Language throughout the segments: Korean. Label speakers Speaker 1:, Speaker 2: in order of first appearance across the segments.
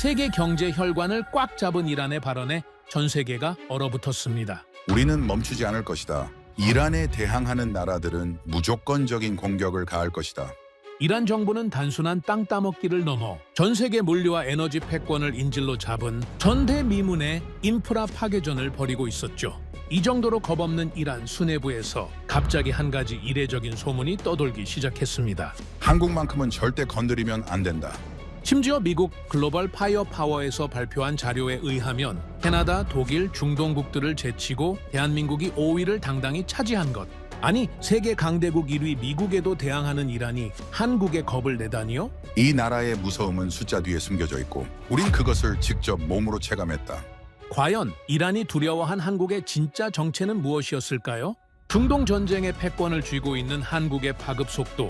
Speaker 1: 세계 경제 혈관을 꽉 잡은 이란의 발언에 전 세계가 얼어붙었습니다.
Speaker 2: 우리는 멈추지 않을 것이다. 이란에 대항하는 나라들은 무조건적인 공격을 가할 것이다.
Speaker 1: 이란 정부는 단순한 땅 따먹기를 넘어 전 세계 물류와 에너지 패권을 인질로 잡은 전대미문의 인프라 파괴전을 벌이고 있었죠. 이 정도로 겁없는 이란 수뇌부에서 갑자기 한 가지 이례적인 소문이 떠돌기 시작했습니다.
Speaker 2: 한국만큼은 절대 건드리면 안 된다.
Speaker 1: 심지어 미국 글로벌 파이어파워에서 발표한 자료에 의하면 캐나다, 독일, 중동국들을 제치고 대한민국이 5위를 당당히 차지한 것. 아니, 세계 강대국 1위 미국에도 대항하는 이란이 한국에 겁을 내다니요?
Speaker 2: 이 나라의 무서움은 숫자 뒤에 숨겨져 있고 우린 그것을 직접 몸으로 체감했다.
Speaker 1: 과연 이란이 두려워한 한국의 진짜 정체는 무엇이었을까요? 중동 전쟁의 패권을 쥐고 있는 한국의 파급 속도,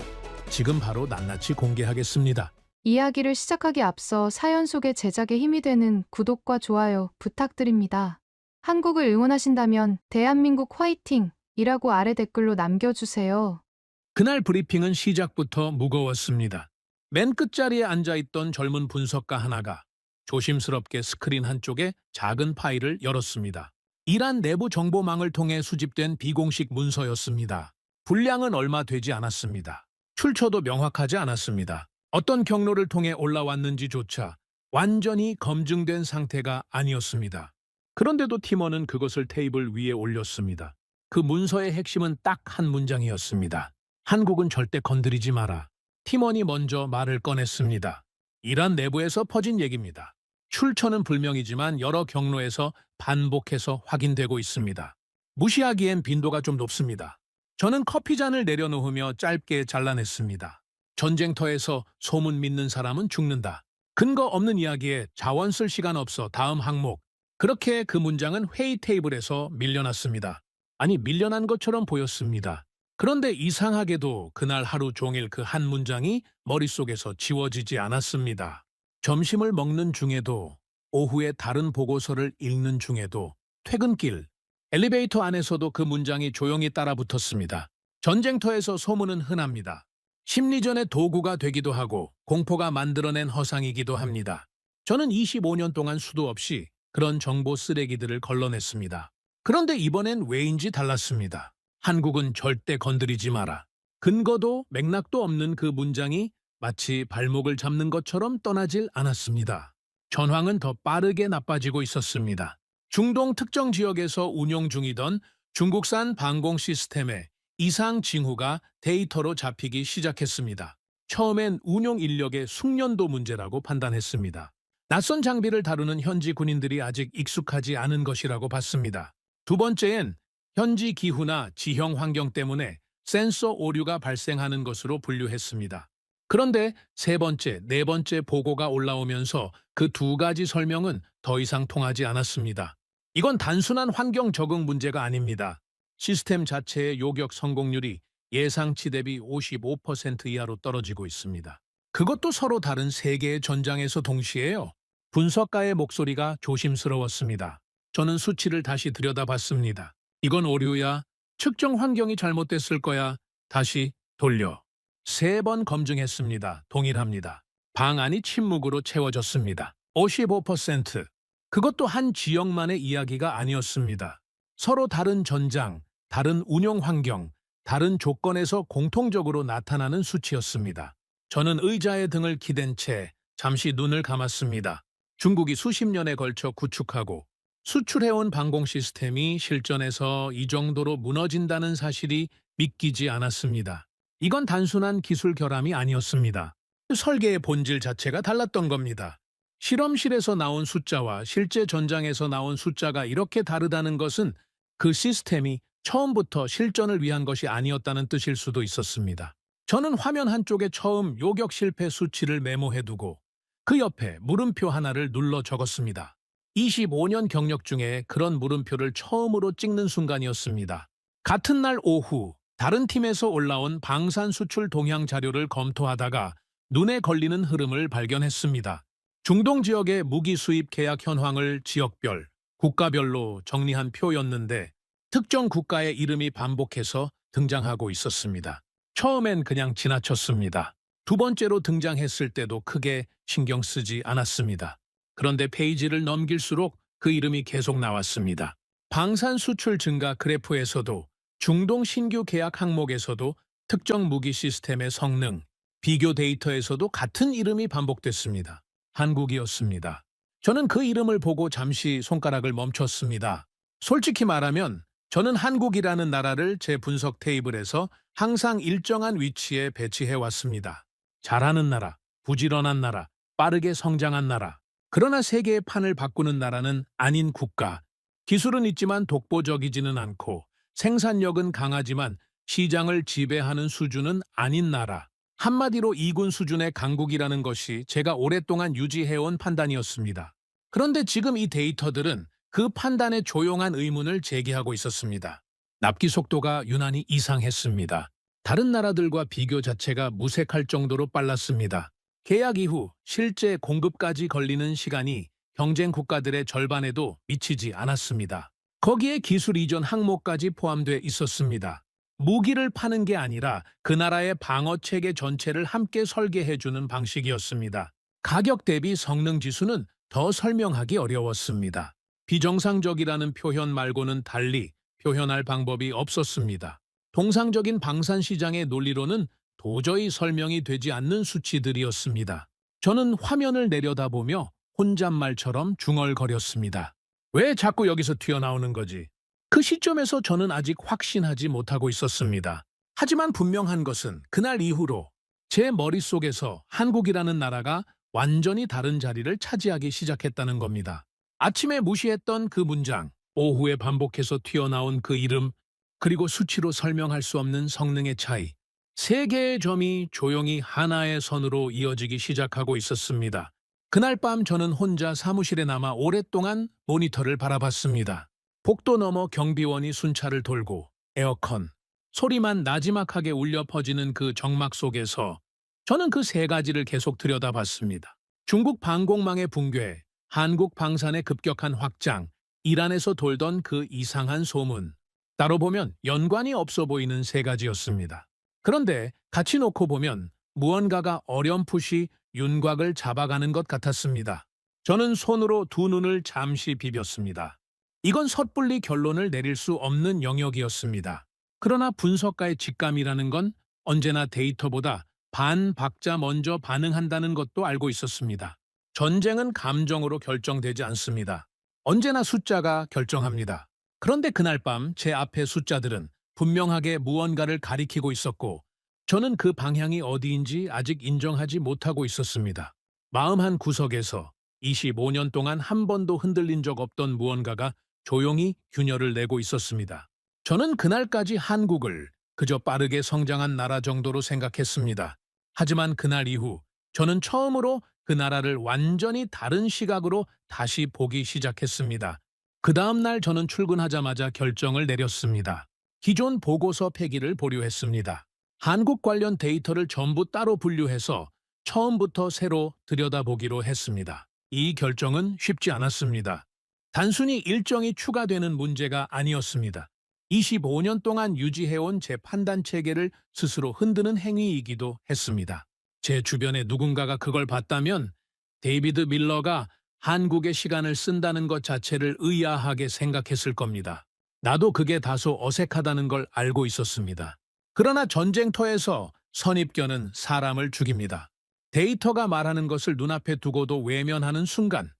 Speaker 1: 지금 바로 낱낱이 공개하겠습니다.
Speaker 3: 이야기를 시작하기 앞서 사연 속의 제작에 힘이 되는 구독과 좋아요 부탁드립니다. 한국을 응원하신다면 대한민국 화이팅! 이라고 아래 댓글로 남겨주세요.
Speaker 1: 그날 브리핑은 시작부터 무거웠습니다. 맨 끝자리에 앉아있던 젊은 분석가 하나가 조심스럽게 스크린 한쪽에 작은 파일을 열었습니다. 이란 내부 정보망을 통해 수집된 비공식 문서였습니다. 분량은 얼마 되지 않았습니다. 출처도 명확하지 않았습니다. 어떤 경로를 통해 올라왔는지조차 완전히 검증된 상태가 아니었습니다. 그런데도 팀원은 그것을 테이블 위에 올렸습니다. 그 문서의 핵심은 딱 한 문장이었습니다. 한국은 절대 건드리지 마라. 팀원이 먼저 말을 꺼냈습니다. 이란 내부에서 퍼진 얘기입니다. 출처는 불명이지만 여러 경로에서 반복해서 확인되고 있습니다. 무시하기엔 빈도가 좀 높습니다. 저는 커피잔을 내려놓으며 짧게 잘라냈습니다. 전쟁터에서 소문 믿는 사람은 죽는다. 근거 없는 이야기에 자원 쓸 시간 없어. 다음 항목. 그렇게 그 문장은 회의 테이블에서 밀려났습니다. 아니, 밀려난 것처럼 보였습니다. 그런데 이상하게도 그날 하루 종일 그 한 문장이 머릿속에서 지워지지 않았습니다. 점심을 먹는 중에도, 오후에 다른 보고서를 읽는 중에도, 퇴근길, 엘리베이터 안에서도 그 문장이 조용히 따라붙었습니다. 전쟁터에서 소문은 흔합니다. 심리전의 도구가 되기도 하고 공포가 만들어낸 허상이기도 합니다. 저는 25년 동안 수도 없이 그런 정보 쓰레기들을 걸러냈습니다. 그런데 이번엔 왜인지 달랐습니다. 한국은 절대 건드리지 마라. 근거도 맥락도 없는 그 문장이 마치 발목을 잡는 것처럼 떠나질 않았습니다. 전황은 더 빠르게 나빠지고 있었습니다. 중동 특정 지역에서 운용 중이던 중국산 방공 시스템에 이상 징후가 데이터로 잡히기 시작했습니다. 처음엔 운용 인력의 숙련도 문제라고 판단했습니다. 낯선 장비를 다루는 현지 군인들이 아직 익숙하지 않은 것이라고 봤습니다. 두 번째엔 현지 기후나 지형 환경 때문에 센서 오류가 발생하는 것으로 분류했습니다. 그런데 세 번째, 네 번째 보고가 올라오면서 그 두 가지 설명은 더 이상 통하지 않았습니다. 이건 단순한 환경 적응 문제가 아닙니다. 시스템 자체의 요격 성공률이 예상치 대비 55% 이하로 떨어지고 있습니다. 그것도 서로 다른 세 개의 전장에서 동시에요. 분석가의 목소리가 조심스러웠습니다. 저는 수치를 다시 들여다봤습니다. 이건 오류야. 측정 환경이 잘못됐을 거야. 다시 돌려. 3번 검증했습니다. 동일합니다. 방안이 침묵으로 채워졌습니다. 55%. 그것도 한 지역만의 이야기가 아니었습니다. 서로 다른 전장, 다른 운용 환경, 다른 조건에서 공통적으로 나타나는 수치였습니다. 저는 의자에 등을 기댄 채 잠시 눈을 감았습니다. 중국이 수십 년에 걸쳐 구축하고 수출해온 방공 시스템이 실전에서 이 정도로 무너진다는 사실이 믿기지 않았습니다. 이건 단순한 기술 결함이 아니었습니다. 설계의 본질 자체가 달랐던 겁니다. 실험실에서 나온 숫자와 실제 전장에서 나온 숫자가 이렇게 다르다는 것은 그 시스템이 처음부터 실전을 위한 것이 아니었다는 뜻일 수도 있었습니다. 저는 화면 한쪽에 처음 요격 실패 수치를 메모해두고 그 옆에 물음표 하나를 눌러 적었습니다. 25년 경력 중에 그런 물음표를 처음으로 찍는 순간이었습니다. 같은 날 오후 다른 팀에서 올라온 방산 수출 동향 자료를 검토하다가 눈에 걸리는 흐름을 발견했습니다. 중동 지역의 무기 수입 계약 현황을 지역별, 국가별로 정리한 표였는데 특정 국가의 이름이 반복해서 등장하고 있었습니다. 처음엔 그냥 지나쳤습니다. 두 번째로 등장했을 때도 크게 신경 쓰지 않았습니다. 그런데 페이지를 넘길수록 그 이름이 계속 나왔습니다. 방산 수출 증가 그래프에서도, 중동 신규 계약 항목에서도, 특정 무기 시스템의 성능, 비교 데이터에서도 같은 이름이 반복됐습니다. 한국이었습니다. 저는 그 이름을 보고 잠시 손가락을 멈췄습니다. 솔직히 말하면 저는 한국이라는 나라를 제 분석 테이블에서 항상 일정한 위치에 배치해 왔습니다. 잘하는 나라, 부지런한 나라, 빠르게 성장한 나라. 그러나 세계의 판을 바꾸는 나라는 아닌 국가. 기술은 있지만 독보적이지는 않고, 생산력은 강하지만 시장을 지배하는 수준은 아닌 나라. 한마디로 이군 수준의 강국이라는 것이 제가 오랫동안 유지해온 판단이었습니다. 그런데 지금 이 데이터들은 그 판단에 조용한 의문을 제기하고 있었습니다. 납기 속도가 유난히 이상했습니다. 다른 나라들과 비교 자체가 무색할 정도로 빨랐습니다. 계약 이후 실제 공급까지 걸리는 시간이 경쟁 국가들의 절반에도 미치지 않았습니다. 거기에 기술 이전 항목까지 포함돼 있었습니다. 무기를 파는 게 아니라 그 나라의 방어 체계 전체를 함께 설계해주는 방식이었습니다. 가격 대비 성능 지수는 더 설명하기 어려웠습니다. 비정상적이라는 표현 말고는 달리 표현할 방법이 없었습니다. 통상적인 방산 시장의 논리로는 도저히 설명이 되지 않는 수치들이었습니다. 저는 화면을 내려다보며 혼잣말처럼 중얼거렸습니다. 왜 자꾸 여기서 튀어나오는 거지? 그 시점에서 저는 아직 확신하지 못하고 있었습니다. 하지만 분명한 것은 그날 이후로 제 머릿속에서 한국이라는 나라가 완전히 다른 자리를 차지하기 시작했다는 겁니다. 아침에 무시했던 그 문장, 오후에 반복해서 튀어나온 그 이름, 그리고 수치로 설명할 수 없는 성능의 차이. 세 개의 점이 조용히 하나의 선으로 이어지기 시작하고 있었습니다. 그날 밤 저는 혼자 사무실에 남아 오랫동안 모니터를 바라봤습니다. 복도 너머 경비원이 순찰을 돌고 에어컨, 소리만 나지막하게 울려 퍼지는 그 정막 속에서 저는 그 세 가지를 계속 들여다봤습니다. 중국 방공망의 붕괴, 한국 방산의 급격한 확장, 이란에서 돌던 그 이상한 소문. 따로 보면 연관이 없어 보이는 세 가지였습니다. 그런데 같이 놓고 보면 무언가가 어렴풋이 윤곽을 잡아가는 것 같았습니다. 저는 손으로 두 눈을 잠시 비볐습니다. 이건 섣불리 결론을 내릴 수 없는 영역이었습니다. 그러나 분석가의 직감이라는 건 언제나 데이터보다 반박자 먼저 반응한다는 것도 알고 있었습니다. 전쟁은 감정으로 결정되지 않습니다. 언제나 숫자가 결정합니다. 그런데 그날 밤 제 앞의 숫자들은 분명하게 무언가를 가리키고 있었고, 저는 그 방향이 어디인지 아직 인정하지 못하고 있었습니다. 마음 한 구석에서 25년 동안 한 번도 흔들린 적 없던 무언가가 조용히 균열을 내고 있었습니다. 저는 그날까지 한국을 그저 빠르게 성장한 나라 정도로 생각했습니다. 하지만 그날 이후 저는 처음으로 그 나라를 완전히 다른 시각으로 다시 보기 시작했습니다. 그 다음 날 저는 출근하자마자 결정을 내렸습니다. 기존 보고서 폐기를 보류했습니다. 한국 관련 데이터를 전부 따로 분류해서 처음부터 새로 들여다보기로 했습니다. 이 결정은 쉽지 않았습니다. 단순히 일정이 추가되는 문제가 아니었습니다. 25년 동안 유지해온 제 판단 체계를 스스로 흔드는 행위이기도 했습니다. 제 주변에 누군가가 그걸 봤다면 데이비드 밀러가 한국의 시간을 쓴다는 것 자체를 의아하게 생각했을 겁니다. 나도 그게 다소 어색하다는 걸 알고 있었습니다. 그러나 전쟁터에서 선입견은 사람을 죽입니다. 데이터가 말하는 것을 눈앞에 두고도 외면하는 순간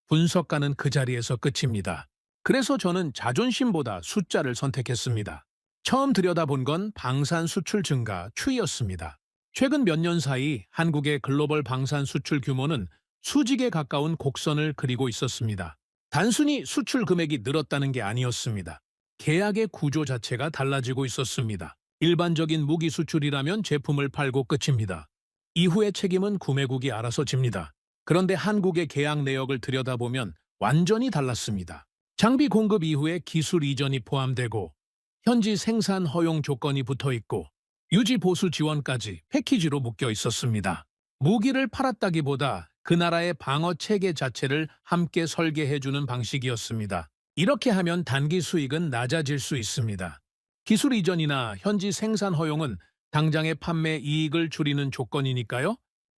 Speaker 1: 분석가는 그 자리에서 끝입니다. 그래서 저는 자존심보다 숫자를 선택했습니다. 처음 들여다본 건 방산 수출 증가 추이였습니다. 최근 몇 년 사이 한국의 글로벌 방산 수출 규모는 수직에 가까운 곡선을 그리고 있었습니다. 단순히 수출 금액이 늘었다는 게 아니었습니다. 계약의 구조 자체가 달라지고 있었습니다. 일반적인 무기 수출이라면 제품을 팔고 끝입니다. 이후의 책임은 구매국이 알아서 집니다. 그런데 한국의 계약 내역을 들여다보면 완전히 달랐습니다. 장비 공급 이후에 기술 이전이 포함되고 현지 생산 허용 조건이 붙어 있고 유지 보수 지원까지 패키지로 묶여 있었습니다. 무기를 팔았다기보다 그 나라의 방어 체계 자체를 함께 설계해주는 방식이었습니다. 이렇게 하면 단기 수익은 낮아질 수 있습니다. 기술 이전이나 현지 생산 허용은 당장의 판매 이익을 줄이는 조건이니까요.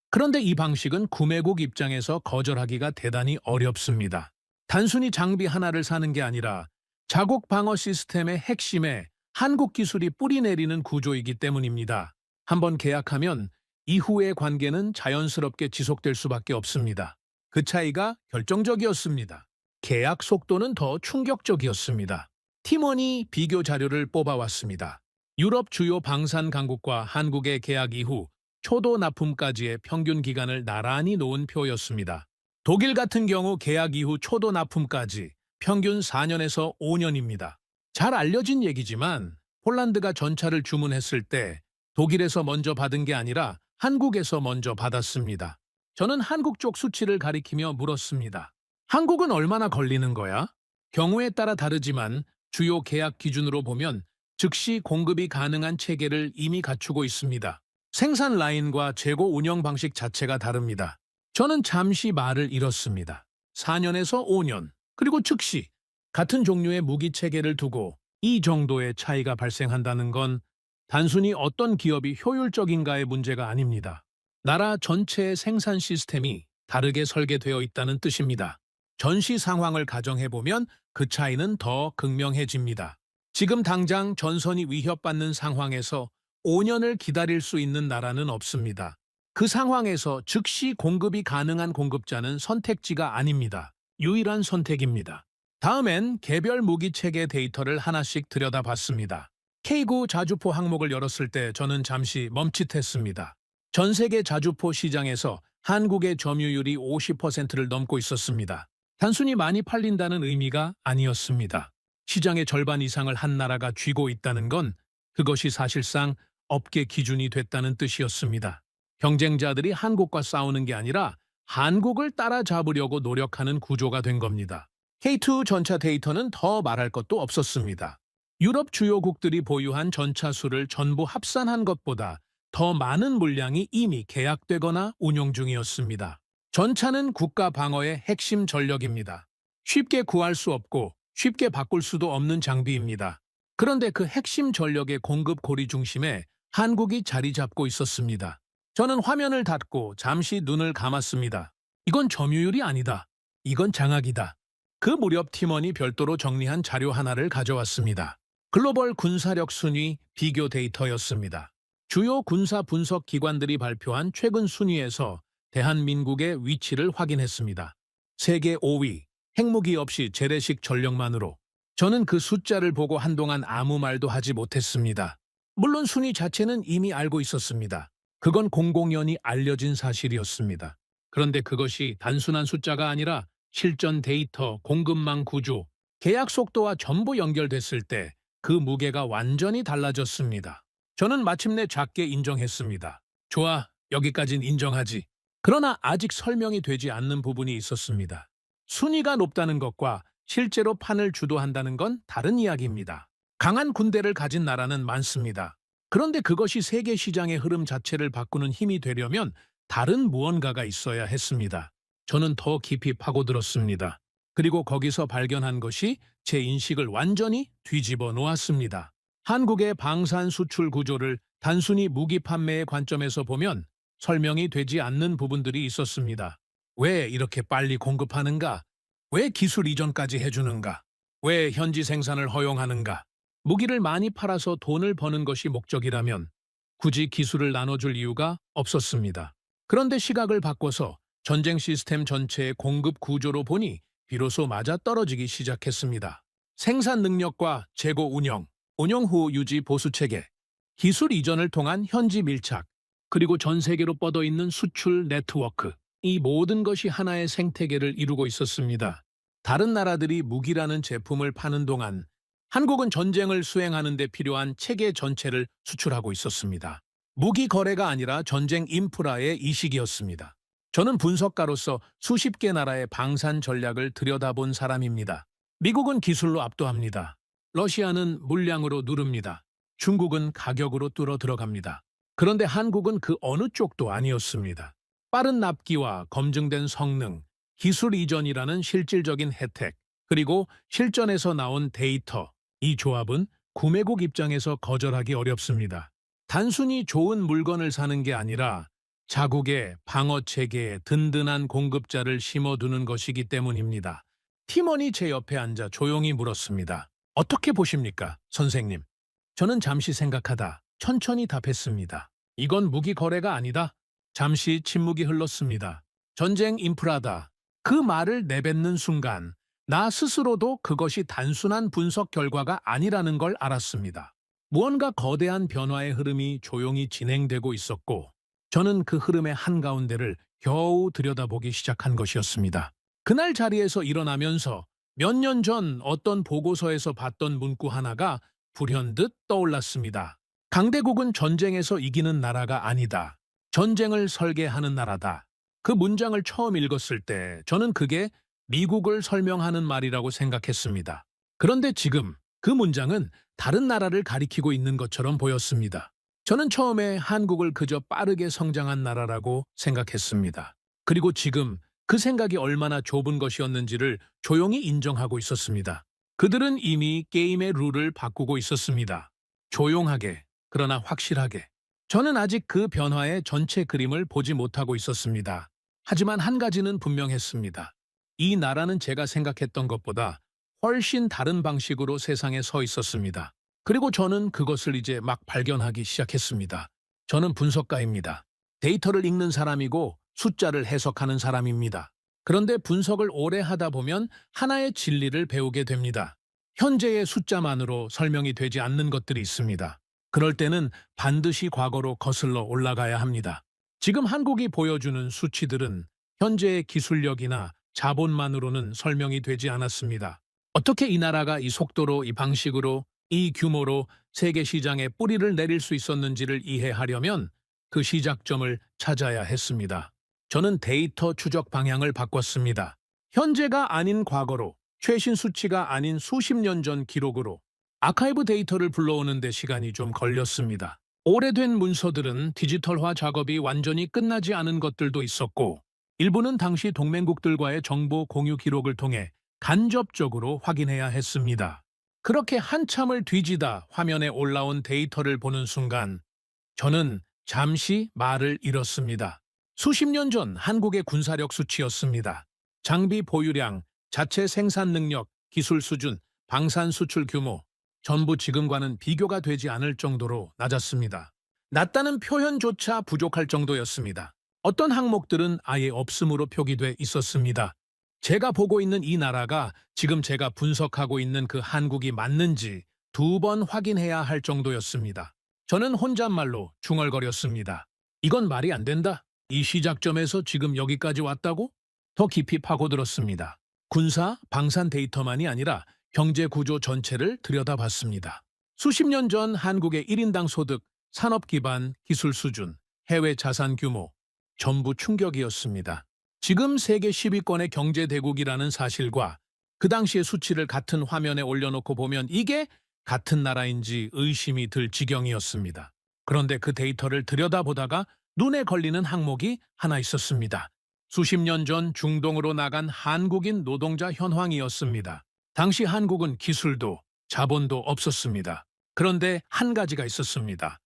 Speaker 1: 그런데 이 방식은 구매국 입장에서 거절하기가 대단히 어렵습니다. 단순히 장비 하나를 사는 게 아니라 자국 방어 시스템의 핵심에 한국 기술이 뿌리내리는 구조이기 때문입니다. 한번 계약하면 이후의 관계는 자연스럽게 지속될 수밖에 없습니다. 그 차이가 결정적이었습니다. 계약 속도는 더 충격적이었습니다. 팀원이 비교 자료를 뽑아왔습니다. 유럽 주요 방산 강국과 한국의 계약 이후 초도 납품까지의 평균 기간을 나란히 놓은 표였습니다. 독일 같은 경우 계약 이후 초도 납품까지 평균 4년에서 5년입니다. 잘 알려진 얘기지만 폴란드가 전차를 주문했을 때 독일에서 먼저 받은 게 아니라 한국에서 먼저 받았습니다. 저는 한국 쪽 수치를 가리키며 물었습니다. 한국은 얼마나 걸리는 거야? 경우에 따라 다르지만 주요 계약 기준으로 보면 즉시 공급이 가능한 체계를 이미 갖추고 있습니다. 생산 라인과 재고 운영 방식 자체가 다릅니다. 저는 잠시 말을 잃었습니다. 4년에서 5년, 그리고 즉시 같은 종류의 무기 체계를 두고 이 정도의 차이가 발생한다는 건 단순히 어떤 기업이 효율적인가의 문제가 아닙니다. 나라 전체의 생산 시스템이 다르게 설계되어 있다는 뜻입니다. 전시 상황을 가정해보면 그 차이는 더 극명해집니다. 지금 당장 전선이 위협받는 상황에서 5년을 기다릴 수 있는 나라는 없습니다. 그 상황에서 즉시 공급이 가능한 공급자는 선택지가 아닙니다. 유일한 선택입니다. 다음엔 개별 무기 체계 데이터를 하나씩 들여다봤습니다. K9 자주포 항목을 열었을 때 저는 잠시 멈칫했습니다. 전 세계 자주포 시장에서 한국의 점유율이 50%를 넘고 있었습니다. 단순히 많이 팔린다는 의미가 아니었습니다. 시장의 절반 이상을 한 나라가 쥐고 있다는 건 그것이 사실상 업계 기준이 됐다는 뜻이었습니다. 경쟁자들이 한국과 싸우는 게 아니라 한국을 따라잡으려고 노력하는 구조가 된 겁니다. K2 전차 데이터는 더 말할 것도 없었습니다. 유럽 주요국들이 보유한 전차 수를 전부 합산한 것보다 더 많은 물량이 이미 계약되거나 운용 중이었습니다. 전차는 국가 방어의 핵심 전력입니다. 쉽게 구할 수 없고 쉽게 바꿀 수도 없는 장비입니다. 그런데 그 핵심 전력의 공급 고리 중심에 한국이 자리 잡고 있었습니다. 저는 화면을 닫고 잠시 눈을 감았습니다. 이건 점유율이 아니다. 이건 장악이다. 그 무렵 팀원이 별도로 정리한 자료 하나를 가져왔습니다. 글로벌 군사력 순위 비교 데이터였습니다. 주요 군사 분석 기관들이 발표한 최근 순위에서 대한민국의 위치를 확인했습니다. 세계 5위, 핵무기 없이 재래식 전력만으로. 저는 그 숫자를 보고 한동안 아무 말도 하지 못했습니다. 물론 순위 자체는 이미 알고 있었습니다. 그건 공공연히 알려진 사실이었습니다. 그런데 그것이 단순한 숫자가 아니라 실전 데이터, 공급망 구조, 계약 속도와 전부 연결됐을 때 그 무게가 완전히 달라졌습니다. 저는 마침내 작게 인정했습니다. 좋아, 여기까진 인정하지. 그러나 아직 설명이 되지 않는 부분이 있었습니다. 순위가 높다는 것과 실제로 판을 주도한다는 건 다른 이야기입니다. 강한 군대를 가진 나라는 많습니다. 그런데 그것이 세계 시장의 흐름 자체를 바꾸는 힘이 되려면 다른 무언가가 있어야 했습니다. 저는 더 깊이 파고들었습니다. 그리고 거기서 발견한 것이 제 인식을 완전히 뒤집어 놓았습니다. 한국의 방산 수출 구조를 단순히 무기 판매의 관점에서 보면 설명이 되지 않는 부분들이 있었습니다. 왜 이렇게 빨리 공급하는가? 왜 기술 이전까지 해주는가? 왜 현지 생산을 허용하는가? 무기를 많이 팔아서 돈을 버는 것이 목적이라면 굳이 기술을 나눠줄 이유가 없었습니다. 그런데 시각을 바꿔서 전쟁 시스템 전체의 공급 구조로 보니 비로소 맞아떨어지기 시작했습니다. 생산 능력과 재고 운영, 운영 후 유지 보수 체계, 기술 이전을 통한 현지 밀착, 그리고 전 세계로 뻗어있는 수출 네트워크, 이 모든 것이 하나의 생태계를 이루고 있었습니다. 다른 나라들이 무기라는 제품을 파는 동안 한국은 전쟁을 수행하는 데 필요한 체계 전체를 수출하고 있었습니다. 무기 거래가 아니라 전쟁 인프라의 이식이었습니다. 저는 분석가로서 수십 개 나라의 방산 전략을 들여다본 사람입니다. 미국은 기술로 압도합니다. 러시아는 물량으로 누릅니다. 중국은 가격으로 뚫어 들어갑니다. 그런데 한국은 그 어느 쪽도 아니었습니다. 빠른 납기와 검증된 성능, 기술 이전이라는 실질적인 혜택, 그리고 실전에서 나온 데이터, 이 조합은 구매국 입장에서 거절하기 어렵습니다. 단순히 좋은 물건을 사는 게 아니라 자국의 방어 체계에 든든한 공급자를 심어두는 것이기 때문입니다. 팀원이 제 옆에 앉아 조용히 물었습니다. 어떻게 보십니까, 선생님? 저는 잠시 생각하다 천천히 답했습니다. 이건 무기 거래가 아니다. 잠시 침묵이 흘렀습니다. 전쟁 인프라다. 그 말을 내뱉는 순간 나 스스로도 그것이 단순한 분석 결과가 아니라는 걸 알았습니다. 무언가 거대한 변화의 흐름이 조용히 진행되고 있었고 저는 그 흐름의 한가운데를 겨우 들여다보기 시작한 것이었습니다. 그날 자리에서 일어나면서 몇 년 전 어떤 보고서에서 봤던 문구 하나가 불현듯 떠올랐습니다. 강대국은 전쟁에서 이기는 나라가 아니다. 전쟁을 설계하는 나라다. 그 문장을 처음 읽었을 때 저는 그게 미국을 설명하는 말이라고 생각했습니다. 그런데 지금 그 문장은 다른 나라를 가리키고 있는 것처럼 보였습니다. 저는 처음에 한국을 그저 빠르게 성장한 나라라고 생각했습니다. 그리고 지금 그 생각이 얼마나 좁은 것이었는지를 조용히 인정하고 있었습니다. 그들은 이미 게임의 룰을 바꾸고 있었습니다. 조용하게, 그러나 확실하게. 저는 아직 그 변화의 전체 그림을 보지 못하고 있었습니다. 하지만 한 가지는 분명했습니다. 이 나라는 제가 생각했던 것보다 훨씬 다른 방식으로 세상에 서 있었습니다. 그리고 저는 그것을 이제 막 발견하기 시작했습니다. 저는 분석가입니다. 데이터를 읽는 사람이고 숫자를 해석하는 사람입니다. 그런데 분석을 오래 하다 보면 하나의 진리를 배우게 됩니다. 현재의 숫자만으로 설명이 되지 않는 것들이 있습니다. 그럴 때는 반드시 과거로 거슬러 올라가야 합니다. 지금 한국이 보여주는 수치들은 현재의 기술력이나 자본만으로는 설명이 되지 않았습니다. 어떻게 이 나라가 이 속도로, 이 방식으로, 이 규모로 세계 시장에 뿌리를 내릴 수 있었는지를 이해하려면 그 시작점을 찾아야 했습니다. 저는 데이터 추적 방향을 바꿨습니다. 현재가 아닌 과거로, 최신 수치가 아닌 수십 년 전 기록으로 아카이브 데이터를 불러오는 데 시간이 좀 걸렸습니다. 오래된 문서들은 디지털화 작업이 완전히 끝나지 않은 것들도 있었고 일부는 당시 동맹국들과의 정보 공유 기록을 통해 간접적으로 확인해야 했습니다. 그렇게 한참을 뒤지다 화면에 올라온 데이터를 보는 순간 저는 잠시 말을 잃었습니다. 수십 년 전 한국의 군사력 수치였습니다. 장비 보유량, 자체 생산 능력, 기술 수준, 방산 수출 규모, 전부 지금과는 비교가 되지 않을 정도로 낮았습니다. 낮다는 표현조차 부족할 정도였습니다. 어떤 항목들은 아예 없음으로 표기돼 있었습니다. 제가 보고 있는 이 나라가 지금 제가 분석하고 있는 그 한국이 맞는지 2번 확인해야 할 정도였습니다. 저는 혼잣말로 중얼거렸습니다. 이건 말이 안 된다. 이 시작점에서 지금 여기까지 왔다고? 더 깊이 파고들었습니다. 군사, 방산 데이터만이 아니라 경제 구조 전체를 들여다봤습니다. 수십 년 전 한국의 1인당 소득, 산업 기반, 기술 수준, 해외 자산 규모, 전부 충격이었습니다. 지금 세계 10위권의 경제 대국이라는 사실과 그 당시의 수치를 같은 화면에 올려놓고 보면 이게 같은 나라인지 의심이 들 지경이었습니다. 그런데 그 데이터를 들여다보다가 눈에 걸리는 항목이 하나 있었습니다. 수십 년 전 중동으로 나간 한국인 노동자 현황이었습니다. 당시 한국은 기술도 자본도 없었습니다. 그런데 한 가지가 있었습니다.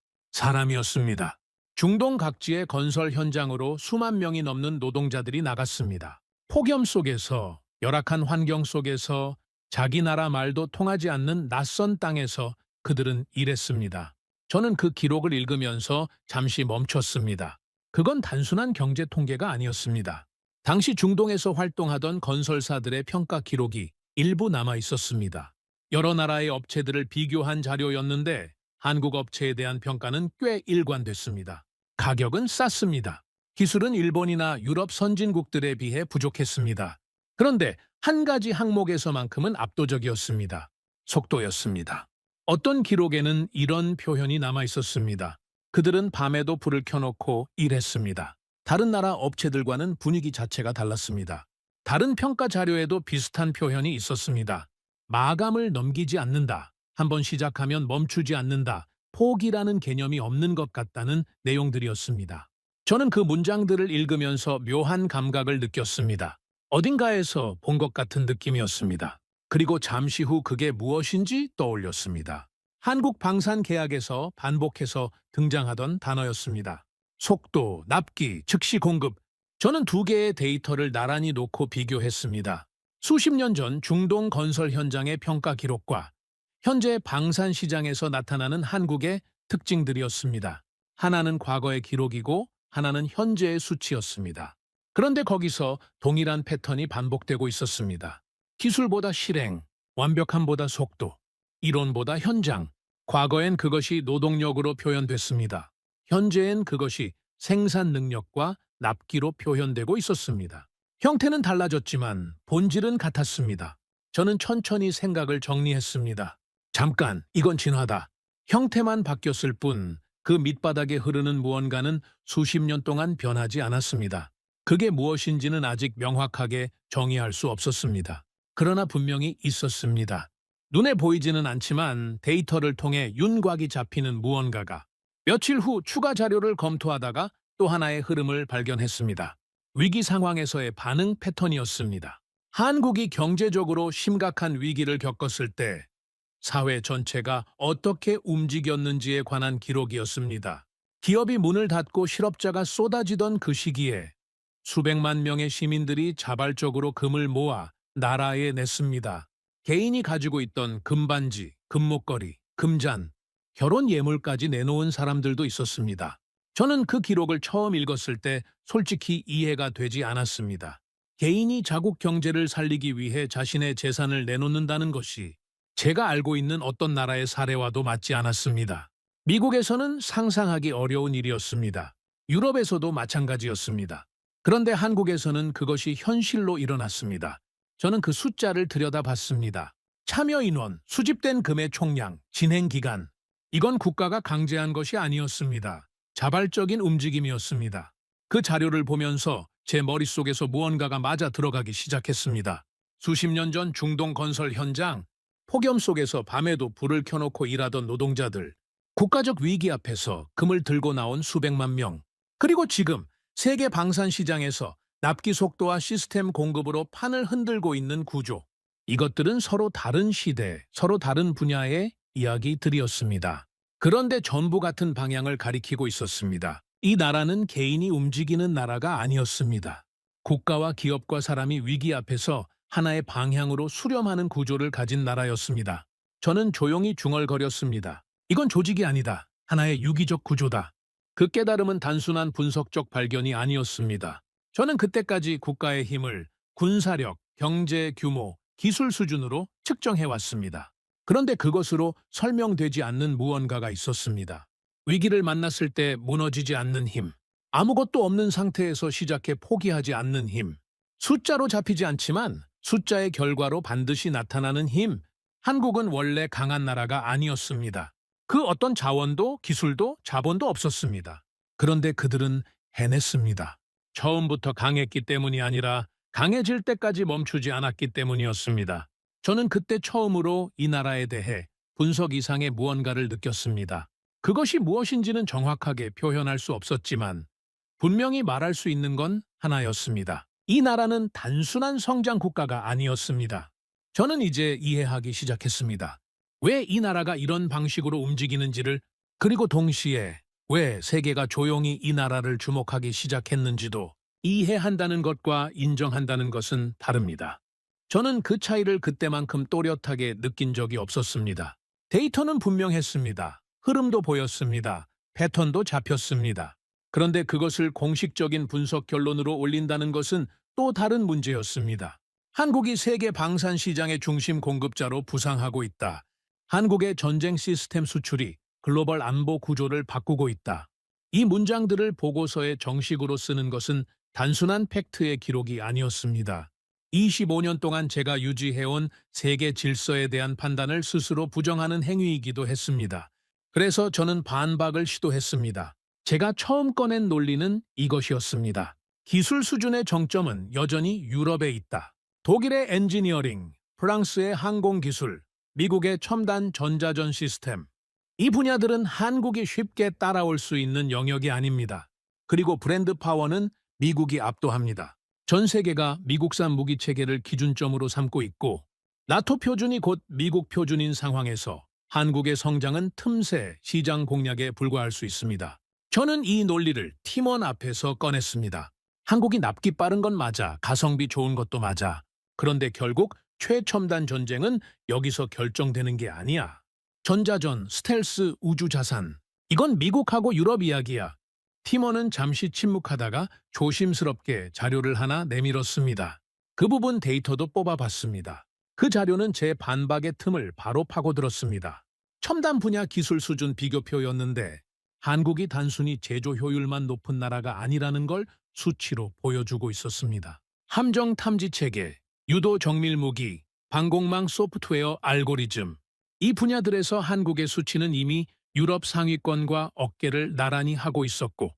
Speaker 1: 사람이었습니다. 중동 각지의 건설 현장으로 수만 명이 넘는 노동자들이 나갔습니다. 폭염 속에서, 열악한 환경 속에서, 자기 나라 말도 통하지 않는 낯선 땅에서 그들은 일했습니다. 저는 그 기록을 읽으면서 잠시 멈췄습니다. 그건 단순한 경제 통계가 아니었습니다. 당시 중동에서 활동하던 건설사들의 평가 기록이 일부 남아 있었습니다. 여러 나라의 업체들을 비교한 자료였는데 한국 업체에 대한 평가는 꽤 일관됐습니다. 가격은 쌌습니다. 기술은 일본이나 유럽 선진국들에 비해 부족했습니다. 그런데 한 가지 항목에서만큼은 압도적이었습니다. 속도였습니다. 어떤 기록에는 이런 표현이 남아 있었습니다. 그들은 밤에도 불을 켜놓고 일했습니다. 다른 나라 업체들과는 분위기 자체가 달랐습니다. 다른 평가 자료에도 비슷한 표현이 있었습니다. 마감을 넘기지 않는다. 한번 시작하면 멈추지 않는다. 포기라는 개념이 없는 것 같다는 내용들이었습니다. 저는 그 문장들을 읽으면서 묘한 감각을 느꼈습니다. 어딘가에서 본 것 같은 느낌이었습니다. 그리고 잠시 후 그게 무엇인지 떠올렸습니다. 한국 방산 계약에서 반복해서 등장하던 단어였습니다. 속도, 납기, 즉시 공급. 저는 두 개의 데이터를 나란히 놓고 비교했습니다. 수십 년 전 중동 건설 현장의 평가 기록과 현재 방산 시장에서 나타나는 한국의 특징들이었습니다. 하나는 과거의 기록이고 하나는 현재의 수치였습니다. 그런데 거기서 동일한 패턴이 반복되고 있었습니다. 기술보다 실행, 완벽함보다 속도, 이론보다 현장. 과거엔 그것이 노동력으로 표현됐습니다. 현재엔 그것이 생산 능력과 납기로 표현되고 있었습니다. 형태는 달라졌지만 본질은 같았습니다. 저는 천천히 생각을 정리했습니다. 잠깐, 이건 진화다. 형태만 바뀌었을 뿐 그 밑바닥에 흐르는 무언가는 수십 년 동안 변하지 않았습니다. 그게 무엇인지는 아직 명확하게 정의할 수 없었습니다. 그러나 분명히 있었습니다. 눈에 보이지는 않지만 데이터를 통해 윤곽이 잡히는 무언가가. 며칠 후 추가 자료를 검토하다가 또 하나의 흐름을 발견했습니다. 위기 상황에서의 반응 패턴이었습니다. 한국이 경제적으로 심각한 위기를 겪었을 때 사회 전체가 어떻게 움직였는지에 관한 기록이었습니다. 기업이 문을 닫고 실업자가 쏟아지던 그 시기에 수백만 명의 시민들이 자발적으로 금을 모아 나라에 냈습니다. 개인이 가지고 있던 금반지, 금목걸이, 금잔, 결혼 예물까지 내놓은 사람들도 있었습니다. 저는 그 기록을 처음 읽었을 때 솔직히 이해가 되지 않았습니다. 개인이 자국 경제를 살리기 위해 자신의 재산을 내놓는다는 것이 제가 알고 있는 어떤 나라의 사례와도 맞지 않았습니다. 미국에서는 상상하기 어려운 일이었습니다. 유럽에서도 마찬가지였습니다. 그런데 한국에서는 그것이 현실로 일어났습니다. 저는 그 숫자를 들여다봤습니다. 참여 인원, 수집된 금의 총량, 진행 기간. 이건 국가가 강제한 것이 아니었습니다. 자발적인 움직임이었습니다. 그 자료를 보면서 제 머릿속에서 무언가가 맞아 들어가기 시작했습니다. 수십 년 전 중동 건설 현장, 폭염 속에서 밤에도 불을 켜놓고 일하던 노동자들, 국가적 위기 앞에서 금을 들고 나온 수백만 명, 그리고 지금 세계 방산 시장에서 납기 속도와 시스템 공급으로 판을 흔들고 있는 구조. 이것들은 서로 다른 시대, 서로 다른 분야의 이야기들이었습니다. 그런데 전부 같은 방향을 가리키고 있었습니다. 이 나라는 개인이 움직이는 나라가 아니었습니다. 국가와 기업과 사람이 위기 앞에서 하나의 방향으로 수렴하는 구조를 가진 나라였습니다. 저는 조용히 중얼거렸습니다. 이건 조직이 아니다. 하나의 유기적 구조다. 그 깨달음은 단순한 분석적 발견이 아니었습니다. 저는 그때까지 국가의 힘을 군사력, 경제 규모, 기술 수준으로 측정해왔습니다. 그런데 그것으로 설명되지 않는 무언가가 있었습니다. 위기를 만났을 때 무너지지 않는 힘, 아무것도 없는 상태에서 시작해 포기하지 않는 힘, 숫자로 잡히지 않지만 숫자의 결과로 반드시 나타나는 힘. 한국은 원래 강한 나라가 아니었습니다. 그 어떤 자원도 기술도 자본도 없었습니다. 그런데 그들은 해냈습니다. 처음부터 강했기 때문이 아니라 강해질 때까지 멈추지 않았기 때문이었습니다. 저는 그때 처음으로 이 나라에 대해 분석 이상의 무언가를 느꼈습니다. 그것이 무엇인지는 정확하게 표현할 수 없었지만 분명히 말할 수 있는 건 하나였습니다. 이 나라는 단순한 성장 국가가 아니었습니다. 저는 이제 이해하기 시작했습니다. 왜 이 나라가 이런 방식으로 움직이는지를, 그리고 동시에 왜 세계가 조용히 이 나라를 주목하기 시작했는지도. 이해한다는 것과 인정한다는 것은 다릅니다. 저는 그 차이를 그때만큼 또렷하게 느낀 적이 없었습니다. 데이터는 분명했습니다. 흐름도 보였습니다. 패턴도 잡혔습니다. 그런데 그것을 공식적인 분석 결론으로 올린다는 것은 또 다른 문제였습니다. 한국이 세계 방산 시장의 중심 공급자로 부상하고 있다. 한국의 전쟁 시스템 수출이 글로벌 안보 구조를 바꾸고 있다. 이 문장들을 보고서에 정식으로 쓰는 것은 단순한 팩트의 기록이 아니었습니다. 25년 동안 제가 유지해온 세계 질서에 대한 판단을 스스로 부정하는 행위이기도 했습니다. 그래서 저는 반박을 시도했습니다. 제가 처음 꺼낸 논리는 이것이었습니다. 기술 수준의 정점은 여전히 유럽에 있다. 독일의 엔지니어링, 프랑스의 항공기술, 미국의 첨단 전자전 시스템. 이 분야들은 한국이 쉽게 따라올 수 있는 영역이 아닙니다. 그리고 브랜드 파워는 미국이 압도합니다. 전 세계가 미국산 무기 체계를 기준점으로 삼고 있고 나토 표준이 곧 미국 표준인 상황에서 한국의 성장은 틈새 시장 공략에 불과할 수 있습니다. 저는 이 논리를 팀원 앞에서 꺼냈습니다. 한국이 납기 빠른 건 맞아. 가성비 좋은 것도 맞아. 그런데 결국 최첨단 전쟁은 여기서 결정되는 게 아니야. 전자전, 스텔스, 우주자산. 이건 미국하고 유럽 이야기야. 팀원은 잠시 침묵하다가 조심스럽게 자료를 하나 내밀었습니다. 그 부분 데이터도 뽑아봤습니다. 그 자료는 제 반박의 틈을 바로 파고들었습니다. 첨단 분야 기술 수준 비교표였는데 한국이 단순히 제조 효율만 높은 나라가 아니라는 걸 수치로 보여주고 있었습니다. 함정 탐지 체계, 유도 정밀 무기, 방공망 소프트웨어 알고리즘. 이 분야들에서 한국의 수치는 이미 유럽 상위권과 어깨를 나란히 하고 있었고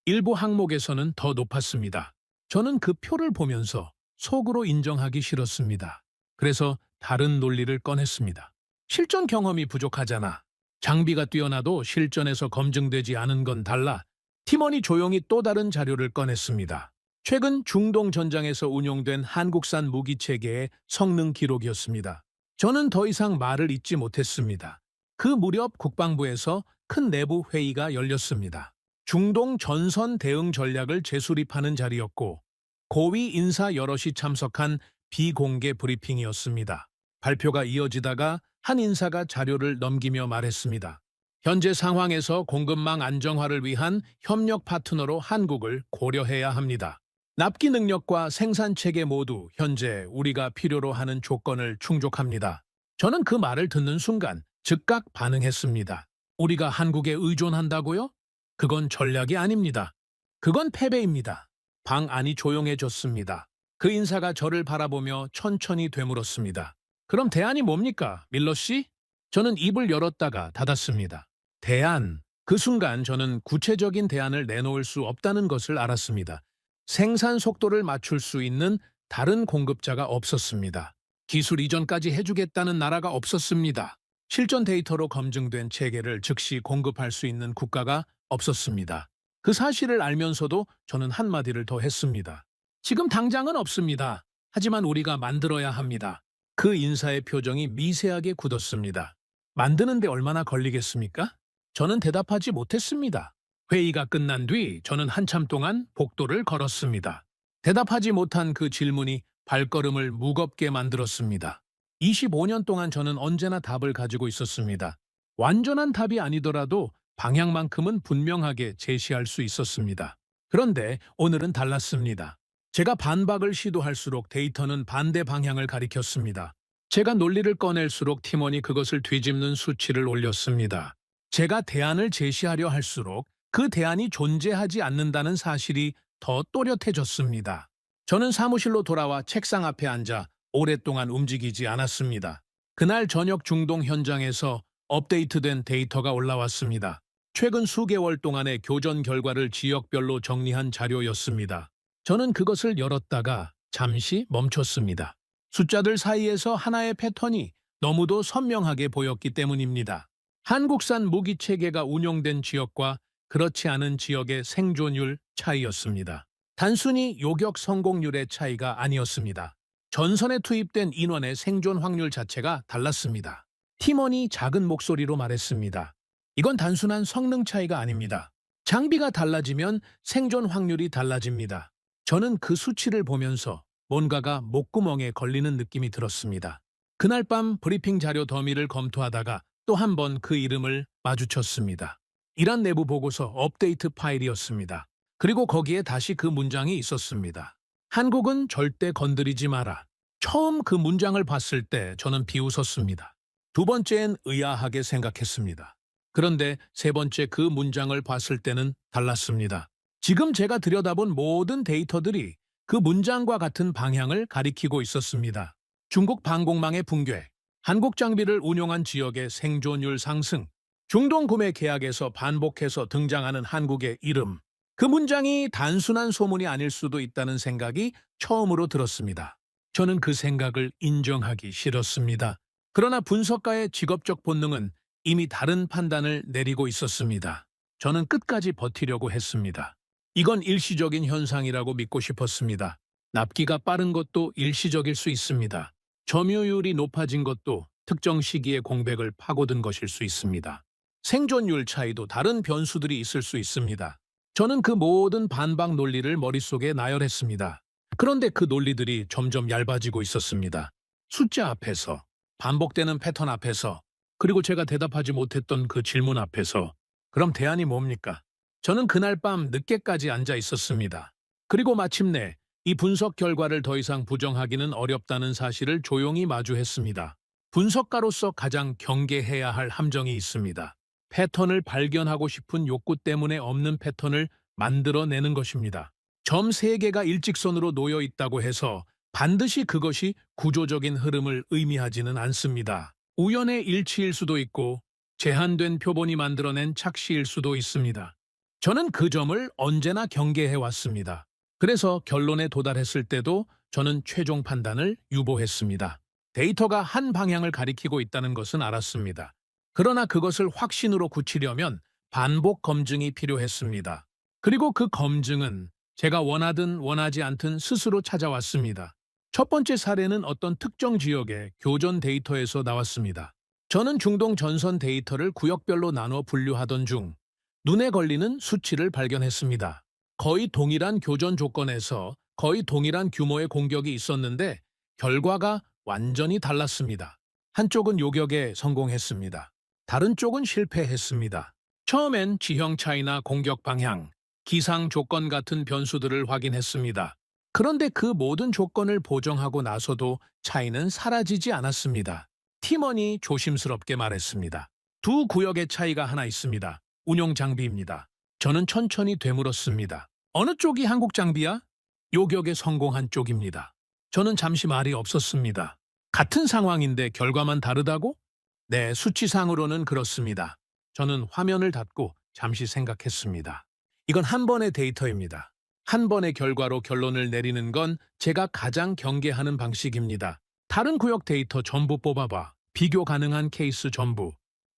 Speaker 1: 일부 항목에서는 더 높았습니다. 저는 그 표를 보면서 속으로 인정하기 싫었습니다. 그래서 다른 논리를 꺼냈습니다. 실전 경험이 부족하잖아. 장비가 뛰어나도 실전에서 검증되지 않은 건 달라. 팀원이 조용히 또 다른 자료를 꺼냈습니다. 최근 중동 전장에서 운용된 한국산 무기 체계의 성능 기록이었습니다. 저는 더 이상 말을 잇지 못했습니다. 그 무렵 국방부에서 큰 내부 회의가 열렸습니다. 중동 전선 대응 전략을 재수립하는 자리였고 고위 인사 여럿이 참석한 비공개 브리핑이었습니다. 발표가 이어지다가 한 인사가 자료를 넘기며 말했습니다. 현재 상황에서 공급망 안정화를 위한 협력 파트너로 한국을 고려해야 합니다. 납기 능력과 생산 체계 모두 현재 우리가 필요로 하는 조건을 충족합니다. 저는 그 말을 듣는 순간 즉각 반응했습니다. 우리가 한국에 의존한다고요? 그건 전략이 아닙니다. 그건 패배입니다. 방 안이 조용해졌습니다. 그 인사가 저를 바라보며 천천히 되물었습니다. 그럼 대안이 뭡니까, 밀러 씨? 저는 입을 열었다가 닫았습니다. 대안. 그 순간 저는 구체적인 대안을 내놓을 수 없다는 것을 알았습니다. 생산 속도를 맞출 수 있는 다른 공급자가 없었습니다. 기술 이전까지 해주겠다는 나라가 없었습니다. 실전 데이터로 검증된 체계를 즉시 공급할 수 있는 국가가 없었습니다. 그 사실을 알면서도 저는 한마디를 더 했습니다. 지금 당장은 없습니다. 하지만 우리가 만들어야 합니다. 그 인사의 표정이 미세하게 굳었습니다. 만드는데 얼마나 걸리겠습니까? 저는 대답하지 못했습니다. 회의가 끝난 뒤 저는 한참 동안 복도를 걸었습니다. 대답하지 못한 그 질문이 발걸음을 무겁게 만들었습니다. 25년 동안 저는 언제나 답을 가지고 있었습니다. 완전한 답이 아니더라도 방향만큼은 분명하게 제시할 수 있었습니다. 그런데 오늘은 달랐습니다. 제가 반박을 시도할수록 데이터는 반대 방향을 가리켰습니다. 제가 논리를 꺼낼수록 팀원이 그것을 뒤집는 수치를 올렸습니다. 제가 대안을 제시하려 할수록 그 대안이 존재하지 않는다는 사실이 더 또렷해졌습니다. 저는 사무실로 돌아와 책상 앞에 앉아 오랫동안 움직이지 않았습니다. 그날 저녁 중동 현장에서 업데이트된 데이터가 올라왔습니다. 최근 수개월 동안의 교전 결과를 지역별로 정리한 자료였습니다. 저는 그것을 열었다가 잠시 멈췄습니다. 숫자들 사이에서 하나의 패턴이 너무도 선명하게 보였기 때문입니다. 한국산 무기 체계가 운용된 지역과 그렇지 않은 지역의 생존율 차이였습니다. 단순히 요격 성공률의 차이가 아니었습니다. 전선에 투입된 인원의 생존 확률 자체가 달랐습니다. 팀원이 작은 목소리로 말했습니다. 이건 단순한 성능 차이가 아닙니다. 장비가 달라지면 생존 확률이 달라집니다. 저는 그 수치를 보면서 뭔가가 목구멍에 걸리는 느낌이 들었습니다. 그날 밤 브리핑 자료 더미를 검토하다가 또 한 번 그 이름을 마주쳤습니다. 이란 내부 보고서 업데이트 파일이었습니다. 그리고 거기에 다시 그 문장이 있었습니다. 한국은 절대 건드리지 마라. 처음 그 문장을 봤을 때 저는 비웃었습니다. 두 번째엔 의아하게 생각했습니다. 그런데 세 번째 그 문장을 봤을 때는 달랐습니다. 지금 제가 들여다본 모든 데이터들이 그 문장과 같은 방향을 가리키고 있었습니다. 중국 방공망의 붕괴, 한국 장비를 운용한 지역의 생존율 상승, 중동 구매 계약에서 반복해서 등장하는 한국의 이름. 그 문장이 단순한 소문이 아닐 수도 있다는 생각이 처음으로 들었습니다. 저는 그 생각을 인정하기 싫었습니다. 그러나 분석가의 직업적 본능은 이미 다른 판단을 내리고 있었습니다. 저는 끝까지 버티려고 했습니다. 이건 일시적인 현상이라고 믿고 싶었습니다. 납기가 빠른 것도 일시적일 수 있습니다. 점유율이 높아진 것도 특정 시기의 공백을 파고든 것일 수 있습니다. 생존율 차이도 다른 변수들이 있을 수 있습니다. 저는 그 모든 반박 논리를 머릿속에 나열했습니다. 그런데 그 논리들이 점점 얇아지고 있었습니다. 숫자 앞에서, 반복되는 패턴 앞에서, 그리고 제가 대답하지 못했던 그 질문 앞에서. 그럼 대안이 뭡니까? 저는 그날 밤 늦게까지 앉아 있었습니다. 그리고 마침내 이 분석 결과를 더 이상 부정하기는 어렵다는 사실을 조용히 마주했습니다. 분석가로서 가장 경계해야 할 함정이 있습니다. 패턴을 발견하고 싶은 욕구 때문에 없는 패턴을 만들어내는 것입니다. 점 3개가 일직선으로 놓여 있다고 해서 반드시 그것이 구조적인 흐름을 의미하지는 않습니다. 우연의 일치일 수도 있고 제한된 표본이 만들어낸 착시일 수도 있습니다. 저는 그 점을 언제나 경계해왔습니다. 그래서 결론에 도달했을 때도 저는 최종 판단을 유보했습니다. 데이터가 한 방향을 가리키고 있다는 것은 알았습니다. 그러나 그것을 확신으로 굳히려면 반복 검증이 필요했습니다. 그리고 그 검증은 제가 원하든 원하지 않든 스스로 찾아왔습니다. 첫 번째 사례는 어떤 특정 지역의 교전 데이터에서 나왔습니다. 저는 중동 전선 데이터를 구역별로 나눠 분류하던 중 눈에 걸리는 수치를 발견했습니다. 거의 동일한 교전 조건에서 거의 동일한 규모의 공격이 있었는데 결과가 완전히 달랐습니다. 한쪽은 요격에 성공했습니다. 다른 쪽은 실패했습니다. 처음엔 지형 차이나 공격 방향, 기상 조건 같은 변수들을 확인했습니다. 그런데 그 모든 조건을 보정하고 나서도 차이는 사라지지 않았습니다. 팀원이 조심스럽게 말했습니다. 두 구역의 차이가 하나 있습니다. 운용 장비입니다. 저는 천천히 되물었습니다. 어느 쪽이 한국 장비야? 요격에 성공한 쪽입니다. 저는 잠시 말이 없었습니다. 같은 상황인데 결과만 다르다고? 네, 수치상으로는 그렇습니다. 저는 화면을 닫고 잠시 생각했습니다. 이건 한 번의 데이터입니다. 한 번의 결과로 결론을 내리는 건 제가 가장 경계하는 방식입니다. 다른 구역 데이터 전부 뽑아봐. 비교 가능한 케이스 전부.